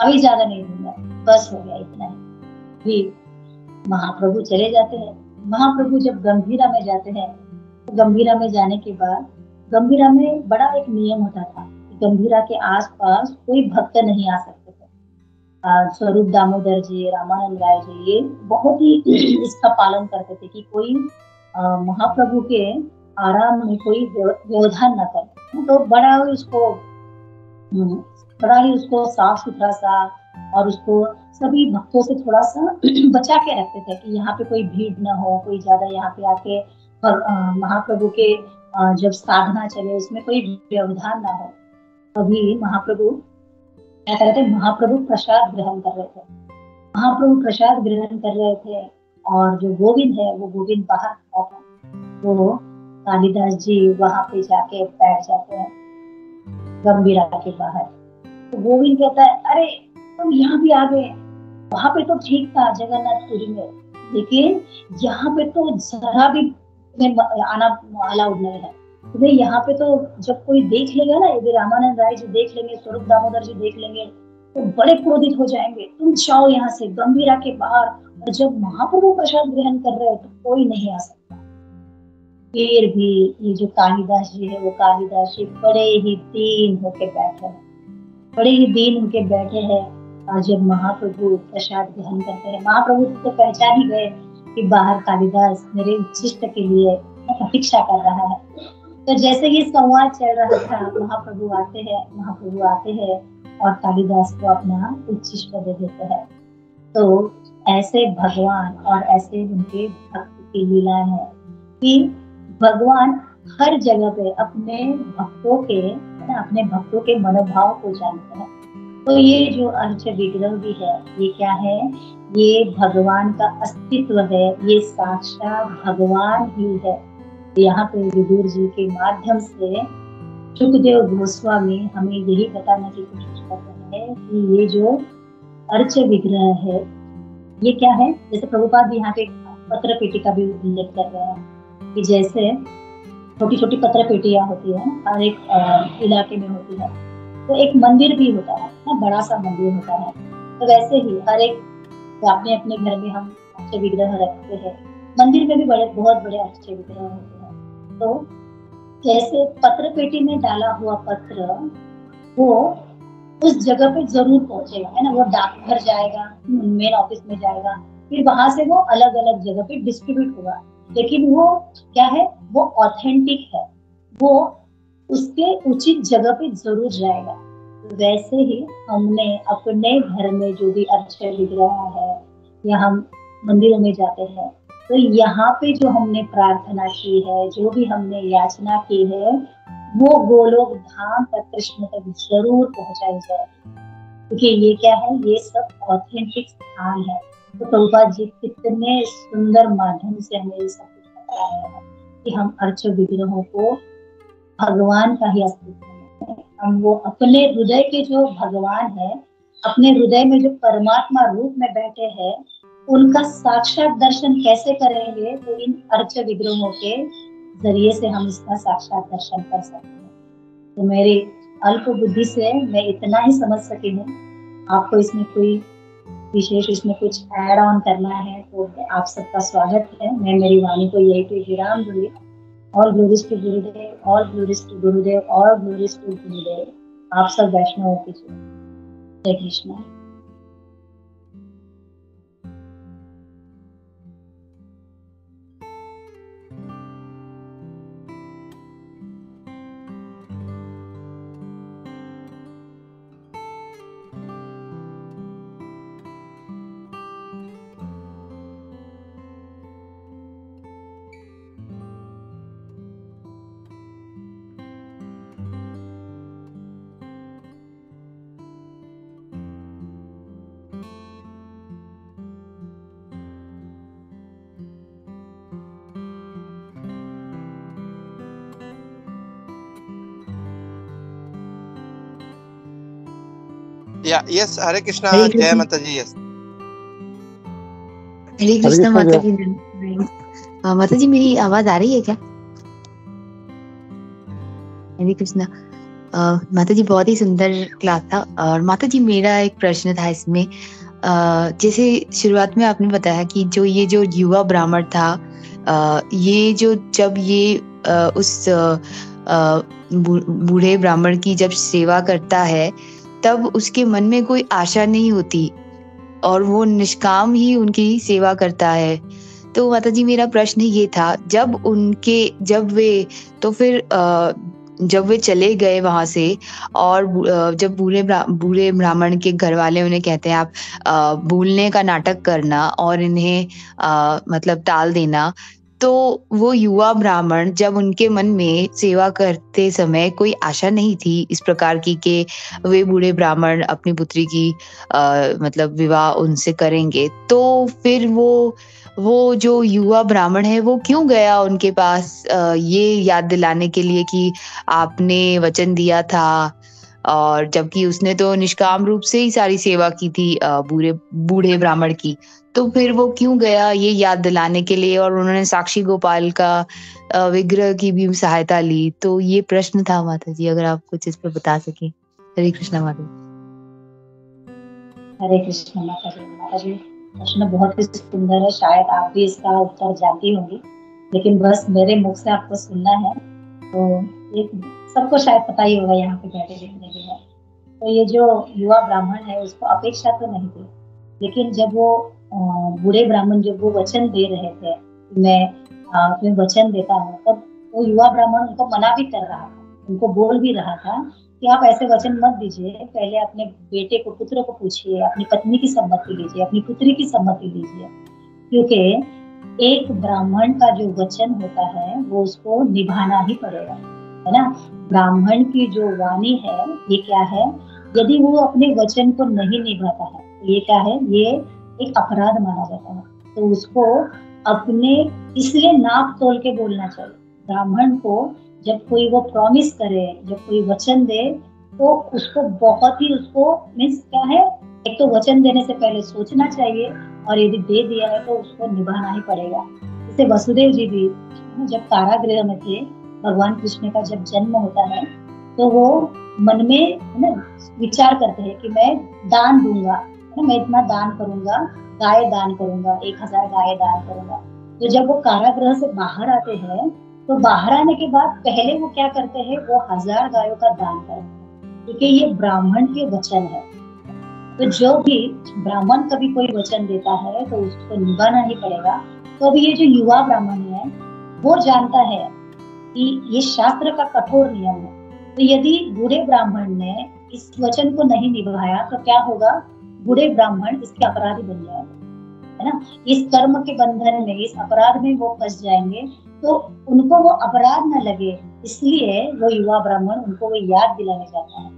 अभी ज्यादा नहीं दूंगा, बस हो गया, इतना ही। महाप्रभु चले जाते हैं। महाप्रभु जब गंभीरा में जाते हैं, तो गंभीरा में जाने के बाद गंभीरा में बड़ा एक नियम होता था, गंभीरा के आसपास कोई भक्त नहीं आ सकते थे। स्वरूप दामोदर जी, रामानंद राय जी, ये बहुत ही इसका पालन करते थे कि कोई महाप्रभु के आराम में कोई व्यवधान न करे। तो बड़ा ही उसको साफ सुथरा सा, और उसको सभी भक्तों से थोड़ा सा बचा के रखते थे कि यहाँ पे कोई भीड़ न हो, कोई ज्यादा यहाँ पे आके महाप्रभु के जब साधना चले उसमें कोई व्यवधान ना हो। अभी महाप्रभु क्या कर रहे थे, महाप्रभु प्रसाद ग्रहण कर रहे थे। महाप्रभु प्रसाद ग्रहण कर रहे थे और जो गोविंद है वो गोविंद बाहर खड़ा था। वो कालिदास जी वहां पे जाके बैठ जाते हैं गंभीरा के बाहर। तो गोविंद कहता है अरे तुम यहाँ भी आ गए, वहां पे तो ठीक था जगन्नाथपुरी में, लेकिन यहाँ पे तो जरा भी आना अलाउड नहीं है तुम्हें। यहाँ पे तो जब कोई देख लेगा ना, यदि रामानंद राय जी देख लेंगे, स्वरूप दामोदर जी देख लेंगे, तो बड़े क्रोधित हो जाएंगे। तुम जाओ यहाँ से गंभीरा के बाहर। और जब महाप्रभु प्रसाद ग्रहण कर रहे हो तो कोई नहीं आ सकता। फिर भी ये जो कालिदास जी है, वो कालिदास जी बड़े ही दीन होके बैठे हैं, बड़े ही दीन होके बैठे हैं। और जब महाप्रभु प्रसाद ग्रहण करते हैं, महाप्रभु तो पहचान ही गए कि बाहर कालिदास मेरे उच्छिष्ट के लिए प्रतीक्षा कर रहा है। तो जैसे ही संवाद चल रहा था, महाप्रभु आते हैं और कालिदास को अपना उच्छिष्ट दे देते हैं। तो ऐसे भगवान और ऐसे उनके भक्त की लीला है कि भगवान हर जगह पे अपने भक्तों के मनोभाव को जानते हैं। तो ये जो अर्च विग्रह भी है, ये क्या है, ये भगवान का अस्तित्व है, ये साक्षात भगवान ही है। यहाँ पे विदुर जी के माध्यम से सुखदेव गोस्वामी हमें यही बताने की कोशिश कर रहे हैं कि ये जो अर्च विग्रह है ये क्या है। जैसे प्रभुपाद भी यहाँ पे पत्र पेटी का भी उल्लेख कर रहे हैं कि जैसे छोटी छोटी पत्र पेटियां होती है, हर एक इलाके में होती है, तो एक मंदिर भी होता है ना, बड़ा सा मंदिर होता है। तो वैसे ही हर एक अपने अपने घर में हम अच्छे विग्रह रखते हैं, मंदिर में भी बहुत बड़े अच्छे विग्रह होते हैं। तो जैसे पत्र पेटी में डाला हुआ पत्र वो उस जगह पे जरूर पहुंचेगा, है ना। वो डाकघर जाएगा, मेन ऑफिस में जाएगा, फिर वहां से वो अलग अलग जगह पे डिस्ट्रीब्यूट होगा, लेकिन वो क्या है, वो ऑथेंटिक है, वो उसके उचित जगह पे जरूर जाएगा। वैसे ही हमने अपने घर में जो भी अर्चन विग्रह है या हम मंदिरों में जाते हैं, तो यहाँ पे जो हमने प्रार्थना की है, जो भी हमने याचना की है, वो गोलोक धाम तक, कृष्ण तक जरूर पहुंचाई जाए, क्योंकि ये क्या है, ये सब ऑथेंटिक स्थान है। तो प्रभुपाद जी कितने सुंदर माध्यम से हमें ये सब कुछ बताया है कि हम अर्च विग्रहों को भगवान का ही अस्तित्व है। हम वो अपने हृदय के जो भगवान है, अपने हृदय में जो परमात्मा रूप में बैठे हैं, उनका साक्षात दर्शन कैसे करेंगे, तो इन अर्च विग्रहों के जरिए से हम इसका साक्षात दर्शन कर सकते हैं। तो मेरी अल्प बुद्धि से मैं इतना ही समझ सकी हूँ। आपको इसमें कोई विशेष, इसमें कुछ ऐड ऑन करना है तो आप सबका स्वागत है। मैं मेरी वाणी को यही पे विराम दूंगी। All glories to Gurudev, all glories to Gurudev, all glories to गुरुदेव। आप सब वैष्णवों की जय कृष्ण। यस, हरे कृष्णा, हरे जय कृष्ण। माता जी। यस, हरे कृष्णा माता जी। माता जी मेरी आवाज आ रही है क्या? हरे कृष्णा। माता जी बहुत ही सुंदर क्लास था। और माता जी मेरा एक प्रश्न था इसमें, जैसे शुरुआत में आपने बताया कि ये जो युवा ब्राह्मण था, ये जो जब ये उस बूढ़े ब्राह्मण की जब सेवा करता है, तब उसके मन में कोई आशा नहीं होती और वो निष्काम ही उनकी सेवा करता है। तो माता जी मेरा प्रश्न ये था, जब वे चले गए वहां से, और जब बूढ़े ब्राह्मण के घर वाले उन्हें कहते हैं आप भूलने का नाटक करना और इन्हें मतलब टाल देना, तो वो युवा ब्राह्मण, जब उनके मन में सेवा करते समय कोई आशा नहीं थी इस प्रकार की कि वे बूढ़े ब्राह्मण अपनी पुत्री की मतलब विवाह उनसे करेंगे, तो फिर वो जो युवा ब्राह्मण है वो क्यों गया उनके पास ये याद दिलाने के लिए कि आपने वचन दिया था, और जबकि उसने तो निष्काम रूप से ही सारी सेवा की थी बूढ़े ब्राह्मण की, तो फिर वो क्यों गया ये याद दिलाने के लिए, और उन्होंने साक्षी गोपाल का विग्रह की भी सहायता ली। तो ये प्रश्न था माता जी, अगर आप कुछ इस पे बता सके। हरे कृष्णा माता जी। हरे कृष्ण माता जी। माता जी प्रश्न बहुत ही सुंदर है, शायद आप भी इसका उत्तर जानती होंगी, लेकिन बस मेरे मुख से आपको सुनना है। तो एक सबको शायद पता ही होगा यहाँ पे बैठे जितने भी है। तो ये जो युवा ब्राह्मण है उसको अपेक्षा तो नहीं थी, लेकिन जब वो बूढ़े ब्राह्मण जब वो वचन दे रहे थे, मैं तुम्हें वचन देता हूँ, तब वो युवा ब्राह्मण उनको मना भी कर रहा था, उनको बोल भी रहा था कि आप ऐसे वचन मत दीजिए, पहले अपने बेटे को, पुत्र को पूछिए, अपनी पत्नी की सम्मति लीजिए, अपनी पुत्री की सम्मति लीजिए, क्योंकि एक ब्राह्मण का जो वचन होता है वो उसको निभाना ही पड़ेगा, है ना। ब्राह्मण की जो वाणी है ये क्या है, यदि वो अपने वचन को नहीं निभाता है तो ये क्या है, ये एक अपराध माना जाता है। तो उसको अपने इसलिए नाप तोल के बोलना चाहिए। ब्राह्मण को जब कोई वो प्रॉमिस करे, जब कोई वचन दे, तो उसको बहुत ही उसको मीन्स क्या है, एक तो वचन देने से पहले सोचना चाहिए, और यदि दे दिया है तो उसको निभाना ही पड़ेगा। जैसे वसुदेव जी भी जब कारागृह में थे, भगवान कृष्ण का जब जन्म होता है, तो वो मन में ना विचार करते हैं कि मैं दान दूंगा, है ना, मैं इतना दान करूंगा, गाय दान करूंगा, 1000 गाय दान करूंगा। तो जब वो कारागृह से बाहर आते हैं, तो बाहर आने के बाद पहले वो क्या करते हैं, वो 1000 गायों का दान करते हैं। क्योंकि ये ब्राह्मण के वचन है। तो जो भी ब्राह्मण कभी कोई वचन देता है तो उसको निभाना ही पड़ेगा। तो अभी ये जो युवा ब्राह्मण है वो जानता है कि ये शास्त्र का कठोर नियम है। तो यदि बूढ़े ब्राह्मण ने इस वचन को नहीं निभाया तो क्या होगा, बूढ़े ब्राह्मण इसके अपराधी बन जाएंगे, है ना। इस कर्म के बंधन में, इस अपराध में वो फंस जाएंगे। तो उनको वो अपराध न लगे, इसलिए वो युवा ब्राह्मण उनको वो याद दिलाने जाता है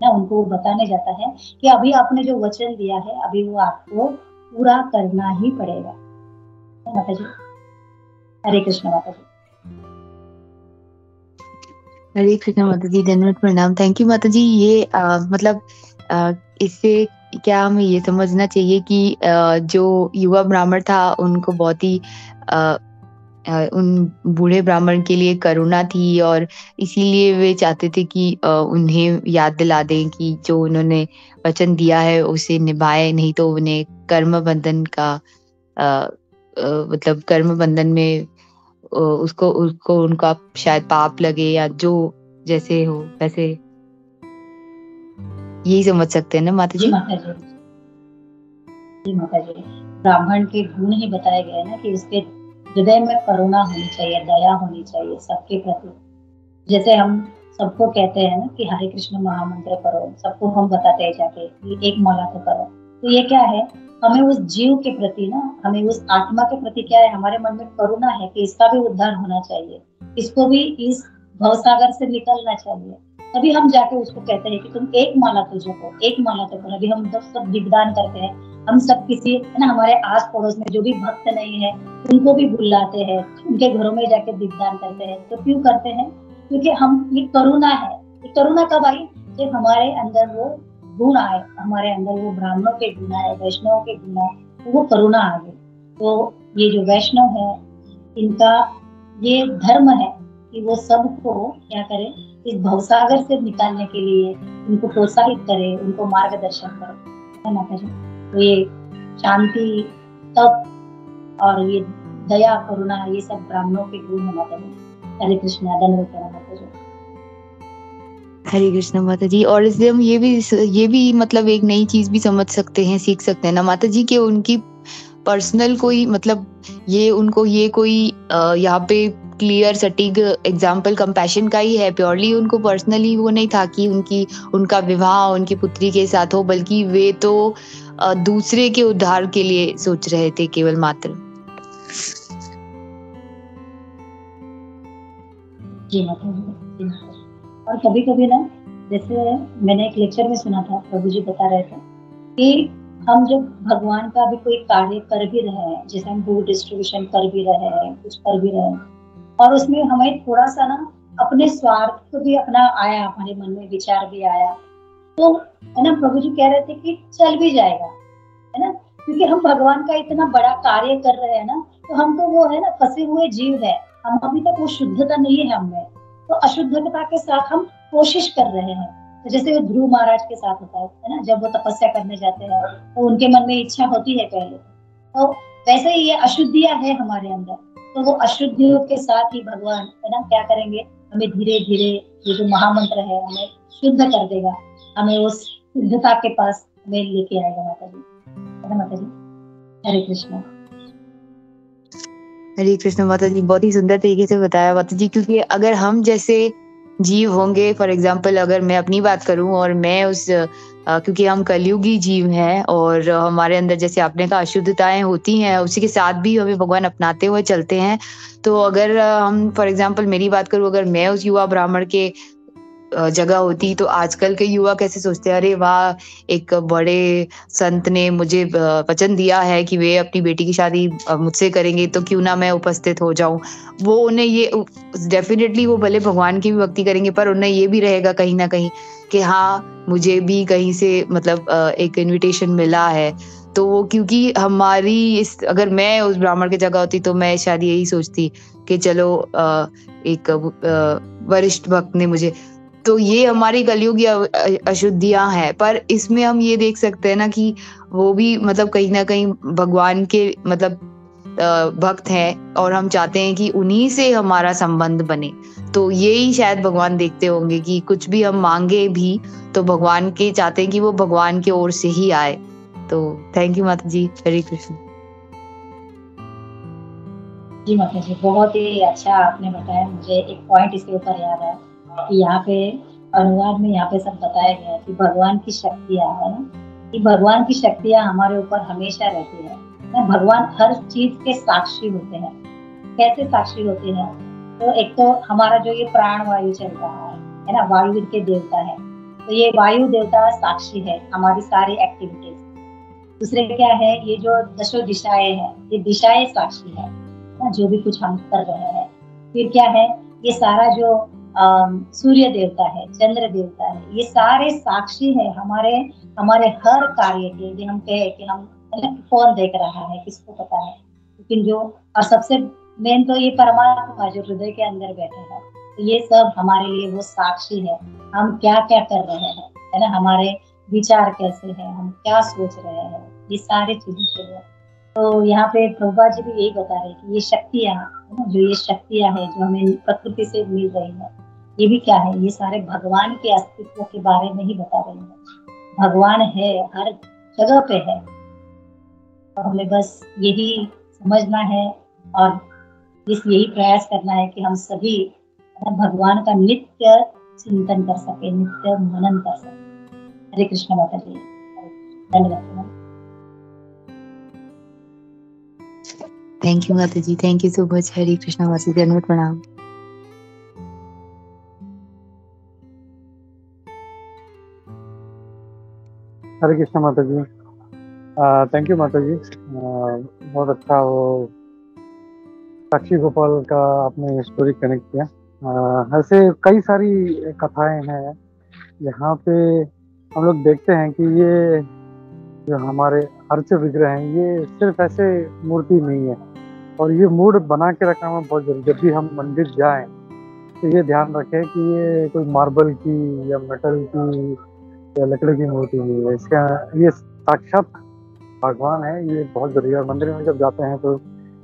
ना, उनको वो बताने जाता है कि अभी आपने जो वचन दिया है अभी वो आपको पूरा करना ही पड़ेगा। माता जी, हरे कृष्ण माता जी। हरे कृष्ण माता जी, धन्यवाद, प्रणाम। थैंक यू माता जी। ये मतलब इससे क्या हमें ये समझना चाहिए कि जो युवा ब्राह्मण था उनको बहुत ही उन बूढ़े ब्राह्मण के लिए करुणा थी और इसीलिए वे चाहते थे कि उन्हें याद दिला दें कि जो उन्होंने वचन दिया है उसे निभाए, नहीं तो उन्हें कर्म बंधन का मतलब कर्म बंधन में उसको उसको उनका शायद पाप लगे या जो जैसे हो वैसे, यही समझ सकते हैं ना माता जी? जी माता जी, जी माता जी। ब्राह्मण के गुण ही बताए गए ना कि उसके हृदय में करुणा होनी चाहिए, दया होनी चाहिए सबके प्रति। जैसे हम सबको कहते हैं ना कि हरे कृष्ण महामंत्र करो, सबको हम बताते हैं जाके कि एक माला तो करो। तो ये क्या है, हमें उस जीव के प्रति ना, हमें उस आत्मा के प्रति क्या है, हमारे मन में करुणा है कि इसका भी उद्धार होना चाहिए, इसको भी इस भवसागर से निकलना चाहिए। तभी हम जाके उसको कहते हैं कि तुम एक माला तो जपो, एक माला तो करो। अभी हम सब दीपदान करते हैं, हम सब किसी है ना, हमारे आस पड़ोस में जो भी भक्त नहीं है उनको भी बुलाते हैं, उनके घरों में जाके दीपदान करते हैं। तो क्यों करते हैं, क्योंकि हम, ये करुणा है। ये करुणा कब आई, जब हमारे अंदर वो गुण आए, हमारे अंदर वो ब्राह्मणों के गुण आए, वैष्णवों के गुण आए, तो वो करुणा आ गई। तो ये जो वैष्णव है इनका ये धर्म है कि वो सबको क्या करे, इस भवसागर से निकालने के लिए उनको प्रोत्साहित करे, उनको मार्गदर्शन करे, है माता जी। तो ये शांति, तप और ये दया, करुणा, ये सब ब्राह्मणों के गुण है माता जी। हरे कृष्ण, धन्यवाद माता जी। हरे कृष्ण माता जी। और इससे हम ये भी मतलब एक नई चीज भी समझ सकते हैं, सीख सकते हैं ना माता जी, कि उनकी पर्सनल कोई मतलब ये उनको ये कोई यहाँ पे क्लियर सटीक एग्जाम्पल कंपैशन का ही है। प्योरली उनको पर्सनली वो नहीं था कि उनका विवाह उनकी पुत्री के साथ हो, बल्कि वे तो दूसरे के उद्धार के लिए सोच रहे थे केवल मात्र। जी माता जी। और कभी कभी ना, जैसे मैंने एक लेक्चर में सुना था, प्रभु जी बता रहे थे कि हम जब भगवान का भी कोई कार्य कर भी रहे हैं, जैसे हम फूड डिस्ट्रीब्यूशन कर भी रहे हैं, कुछ कर भी रहे हैं, और उसमें हमें थोड़ा सा ना अपने स्वार्थ को भी अपना आया, हमारे मन में विचार भी आया, तो है ना, प्रभु जी कह रहे थे कि चल भी जाएगा, है ना, क्योंकि हम भगवान का इतना बड़ा कार्य कर रहे हैं ना। तो हम तो वो है ना, फंसे हुए जीव है, हम अभी तक वो शुद्धता नहीं है हमें, तो अशुद्धता के साथ हम कोशिश कर रहे हैं। तो जैसे वो ध्रुव महाराज के साथ होता है ना, जब वो तपस्या करने जाते हैं तो उनके मन में इच्छा होती है पहले, तो वैसे ही ये अशुद्धियां है हमारे अंदर। तो वो अशुद्धियों के साथ ही भगवान है ना क्या करेंगे, हमें धीरे धीरे ये जो महामंत्र है हमें शुद्ध कर देगा, हमें उस शुद्धता के पास हमें लेके आएगा माता जी, है ना माता जी। हरे कृष्ण। हरे कृष्ण माता जी, बहुत ही सुंदर तरीके से बताया माता जी। क्योंकि अगर हम जैसे जीव होंगे, फॉर एग्जाम्पल अगर मैं अपनी बात करूं और मैं उस क्योंकि हम कलयुगी जीव हैं और हमारे अंदर जैसे आपने कहा अशुद्धताएं होती हैं, उसी के साथ भी हमें भगवान अपनाते हुए चलते हैं। तो अगर हम फॉर एग्जाम्पल मेरी बात करूं, अगर मैं उस युवा ब्राह्मण के जगह होती तो आजकल के युवा कैसे सोचते हैं, अरे वाह, एक बड़े संत ने मुझे वचन दिया है कि वे अपनी बेटी की शादी मुझसे करेंगे, तो क्यों ना मैं उपस्थित हो जाऊं। वो उन्हें ये डेफिनेटली वो भले भगवान की भी भक्ति करेंगे, पर उन्हें ये भी रहेगा कहीं ना कहीं कि हाँ मुझे भी कहीं से मतलब एक इनविटेशन मिला है। तो वो क्योंकि हमारी इस, अगर मैं उस ब्राह्मण की जगह होती तो मैं शायद यही सोचती कि चलो एक वरिष्ठ भक्त ने मुझे, तो ये हमारी कलयुगी अशुद्धियां हैं। पर इसमें हम ये देख सकते हैं ना कि वो भी मतलब कहीं ना कहीं भगवान के मतलब भक्त हैं और हम चाहते हैं कि उन्हीं से हमारा संबंध बने। तो यही शायद भगवान देखते होंगे कि कुछ भी हम मांगे भी तो भगवान के चाहते हैं कि वो भगवान की ओर से ही आए। तो थैंक यू माता जी, हरे कृष्ण। जी माता जी, बहुत ही अच्छा आपने बताया। मुझे एक पॉइंट इसके ऊपर याद है कि यहाँ पे अनुवाद में यहाँ पे सब बताया गया है कि भगवान की शक्तियाँ है ना, कि भगवान की शक्तियाँ हमारे ऊपर हमेशा रहती है ना। भगवान हर चीज के साक्षी होते हैं। कैसे साक्षी होते हैं? तो एक तो हमारा जो ये प्राण वायु चल रहा है ना, वायु इनके देवता है, तो ये वायु देवता साक्षी है हमारी सारी एक्टिविटीज। दूसरे क्या है, ये जो दशो दिशाएं हैं, ये दिशाएं साक्षी है ना, जो भी कुछ हम कर रहे हैं। फिर क्या है, ये सारा जो सूर्य देवता है, चंद्र देवता है, ये सारे साक्षी है हमारे हमारे हर कार्य के। जो हम कहे कि हम कौन देख रहा है, किसको पता है, लेकिन जो और सबसे मेन तो ये परमात्मा जो हृदय के अंदर बैठे हैं, तो ये सब हमारे लिए वो साक्षी है। हम क्या क्या कर रहे हैं, है ना, हमारे विचार कैसे हैं, हम क्या सोच रहे हैं, ये सारी चीजें के लिए। तो यहाँ पे प्रभुपा जी भी यही बता रहे हैं कि ये शक्तियाँ, जो ये शक्तियाँ हैं जो हमें प्रकृति से मिल रही है, ये भी क्या है, ये सारे भगवान के अस्तित्व के बारे में ही बता रही है। भगवान है, हर जगह पे है, और हमें बस यही समझना है और यही प्रयास करना है कि हम सभी भगवान का नित्य चिंतन कर सके, नित्य मनन कर सके। हरे कृष्ण माता जी, धन्यवाद। थैंक यू माता जी, थैंक यू सो मच। हरे कृष्ण माता जी, धन्यवाद, प्रणाम। हरे कृष्ण माता जी, थैंक यू माता जी। बहुत अच्छा वो साक्षी गोपाल का आपने स्टोरी कनेक्ट किया। ऐसे कई सारी कथाएं हैं यहाँ पे हम लोग देखते हैं कि ये जो हमारे अर्च विग्रह हैं, ये सिर्फ ऐसे मूर्ति नहीं है, और ये मूड बना के रखना हमें बहुत जरूरी। जब भी हम मंदिर जाएं तो ये ध्यान रखें कि ये कोई मार्बल की या मेटल की या लकड़ी की मूर्ति नहीं है, इसका ये साक्षात भगवान है। ये बहुत जरूरी है। मंदिर में जब जाते हैं तो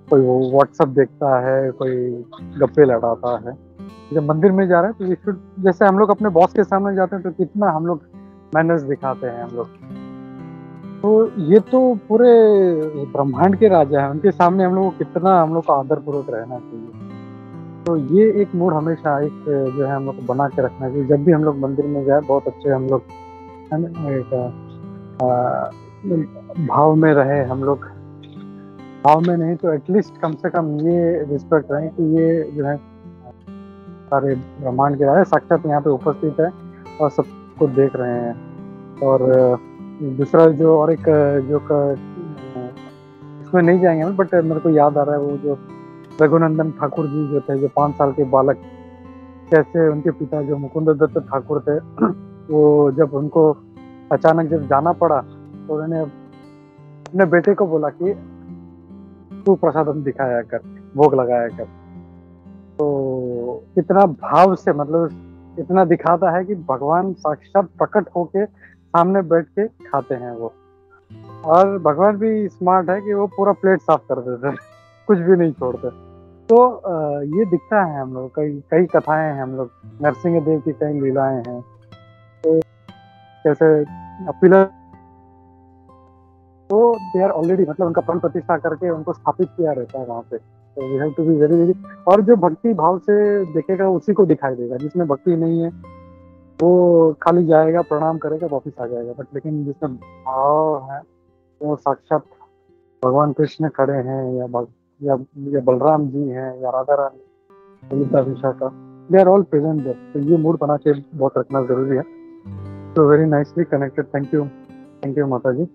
कोई वो व्हाट्सअप देखता है, कोई गप्पे लड़ाता है। जब मंदिर में जा रहे हैं तो जैसे हम लोग अपने बॉस के सामने जाते हैं तो कितना हम लोग मैनर्स दिखाते हैं हम लोग, तो ये तो पूरे ब्रह्मांड के राजा है, उनके सामने हम लोग को कितना हम लोग को आदर पूर्वक रहना चाहिए। तो ये एक मूड हमेशा एक जो है हम लोग को बना के रखना चाहिए। जब भी हम लोग मंदिर में जाए बहुत अच्छे हम लोग है ना, एक भाव में रहे हम लोग। भाव में नहीं तो एटलीस्ट कम से कम ये रिस्पेक्ट रहे कि ये जो है सारे ब्रह्मांड के राजा साक्षात यहाँ पे उपस्थित है और सबको देख रहे हैं। और दूसरा जो और एक जो इसमें नहीं जाएंगे हम, बट मेरे को याद आ रहा है वो जो रघुनंदन ठाकुर जी जो थे, जो 5 साल के बालक, कैसे उनके पिता जो मुकुंद दत्त ठाकुर थे वो जब उनको अचानक जब जाना पड़ा तो उन्होंने अपने बेटे को बोला कि तू प्रसादम दिखाया कर, भोग लगाया कर। तो कितना भाव से, मतलब इतना दिखाता है कि भगवान साक्षात प्रकट होके सामने बैठ के खाते हैं वो। और भगवान भी स्मार्ट है कि वो पूरा प्लेट साफ कर देते हैं, कुछ भी नहीं छोड़ते। तो ये दिखता है हम लोग, कई कथाएं हैं हम लोग, नरसिंह देव की कई लीलाएं हैं। तो जैसे पिलर तो दे आर ऑलरेडी, मतलब उनका प्राण प्रतिष्ठा करके उनको स्थापित किया रहता है वहाँ पे। तो we have to be very very, और जो भक्ति भाव से देखेगा उसी को दिखाई देगा। जिसमें भक्ति नहीं है वो खाली जाएगा, प्रणाम करेगा, वापस आ जाएगा। बट लेकिन जिसमें भाव है वो साक्षात भगवान कृष्ण खड़े हैं या बलराम जी हैं या Radha Rani, Lalita Vishakha, they are all present there. तो ये मूड बना के बहुत रखना जरूरी है। तो very nicely connected. Thank you माता जी।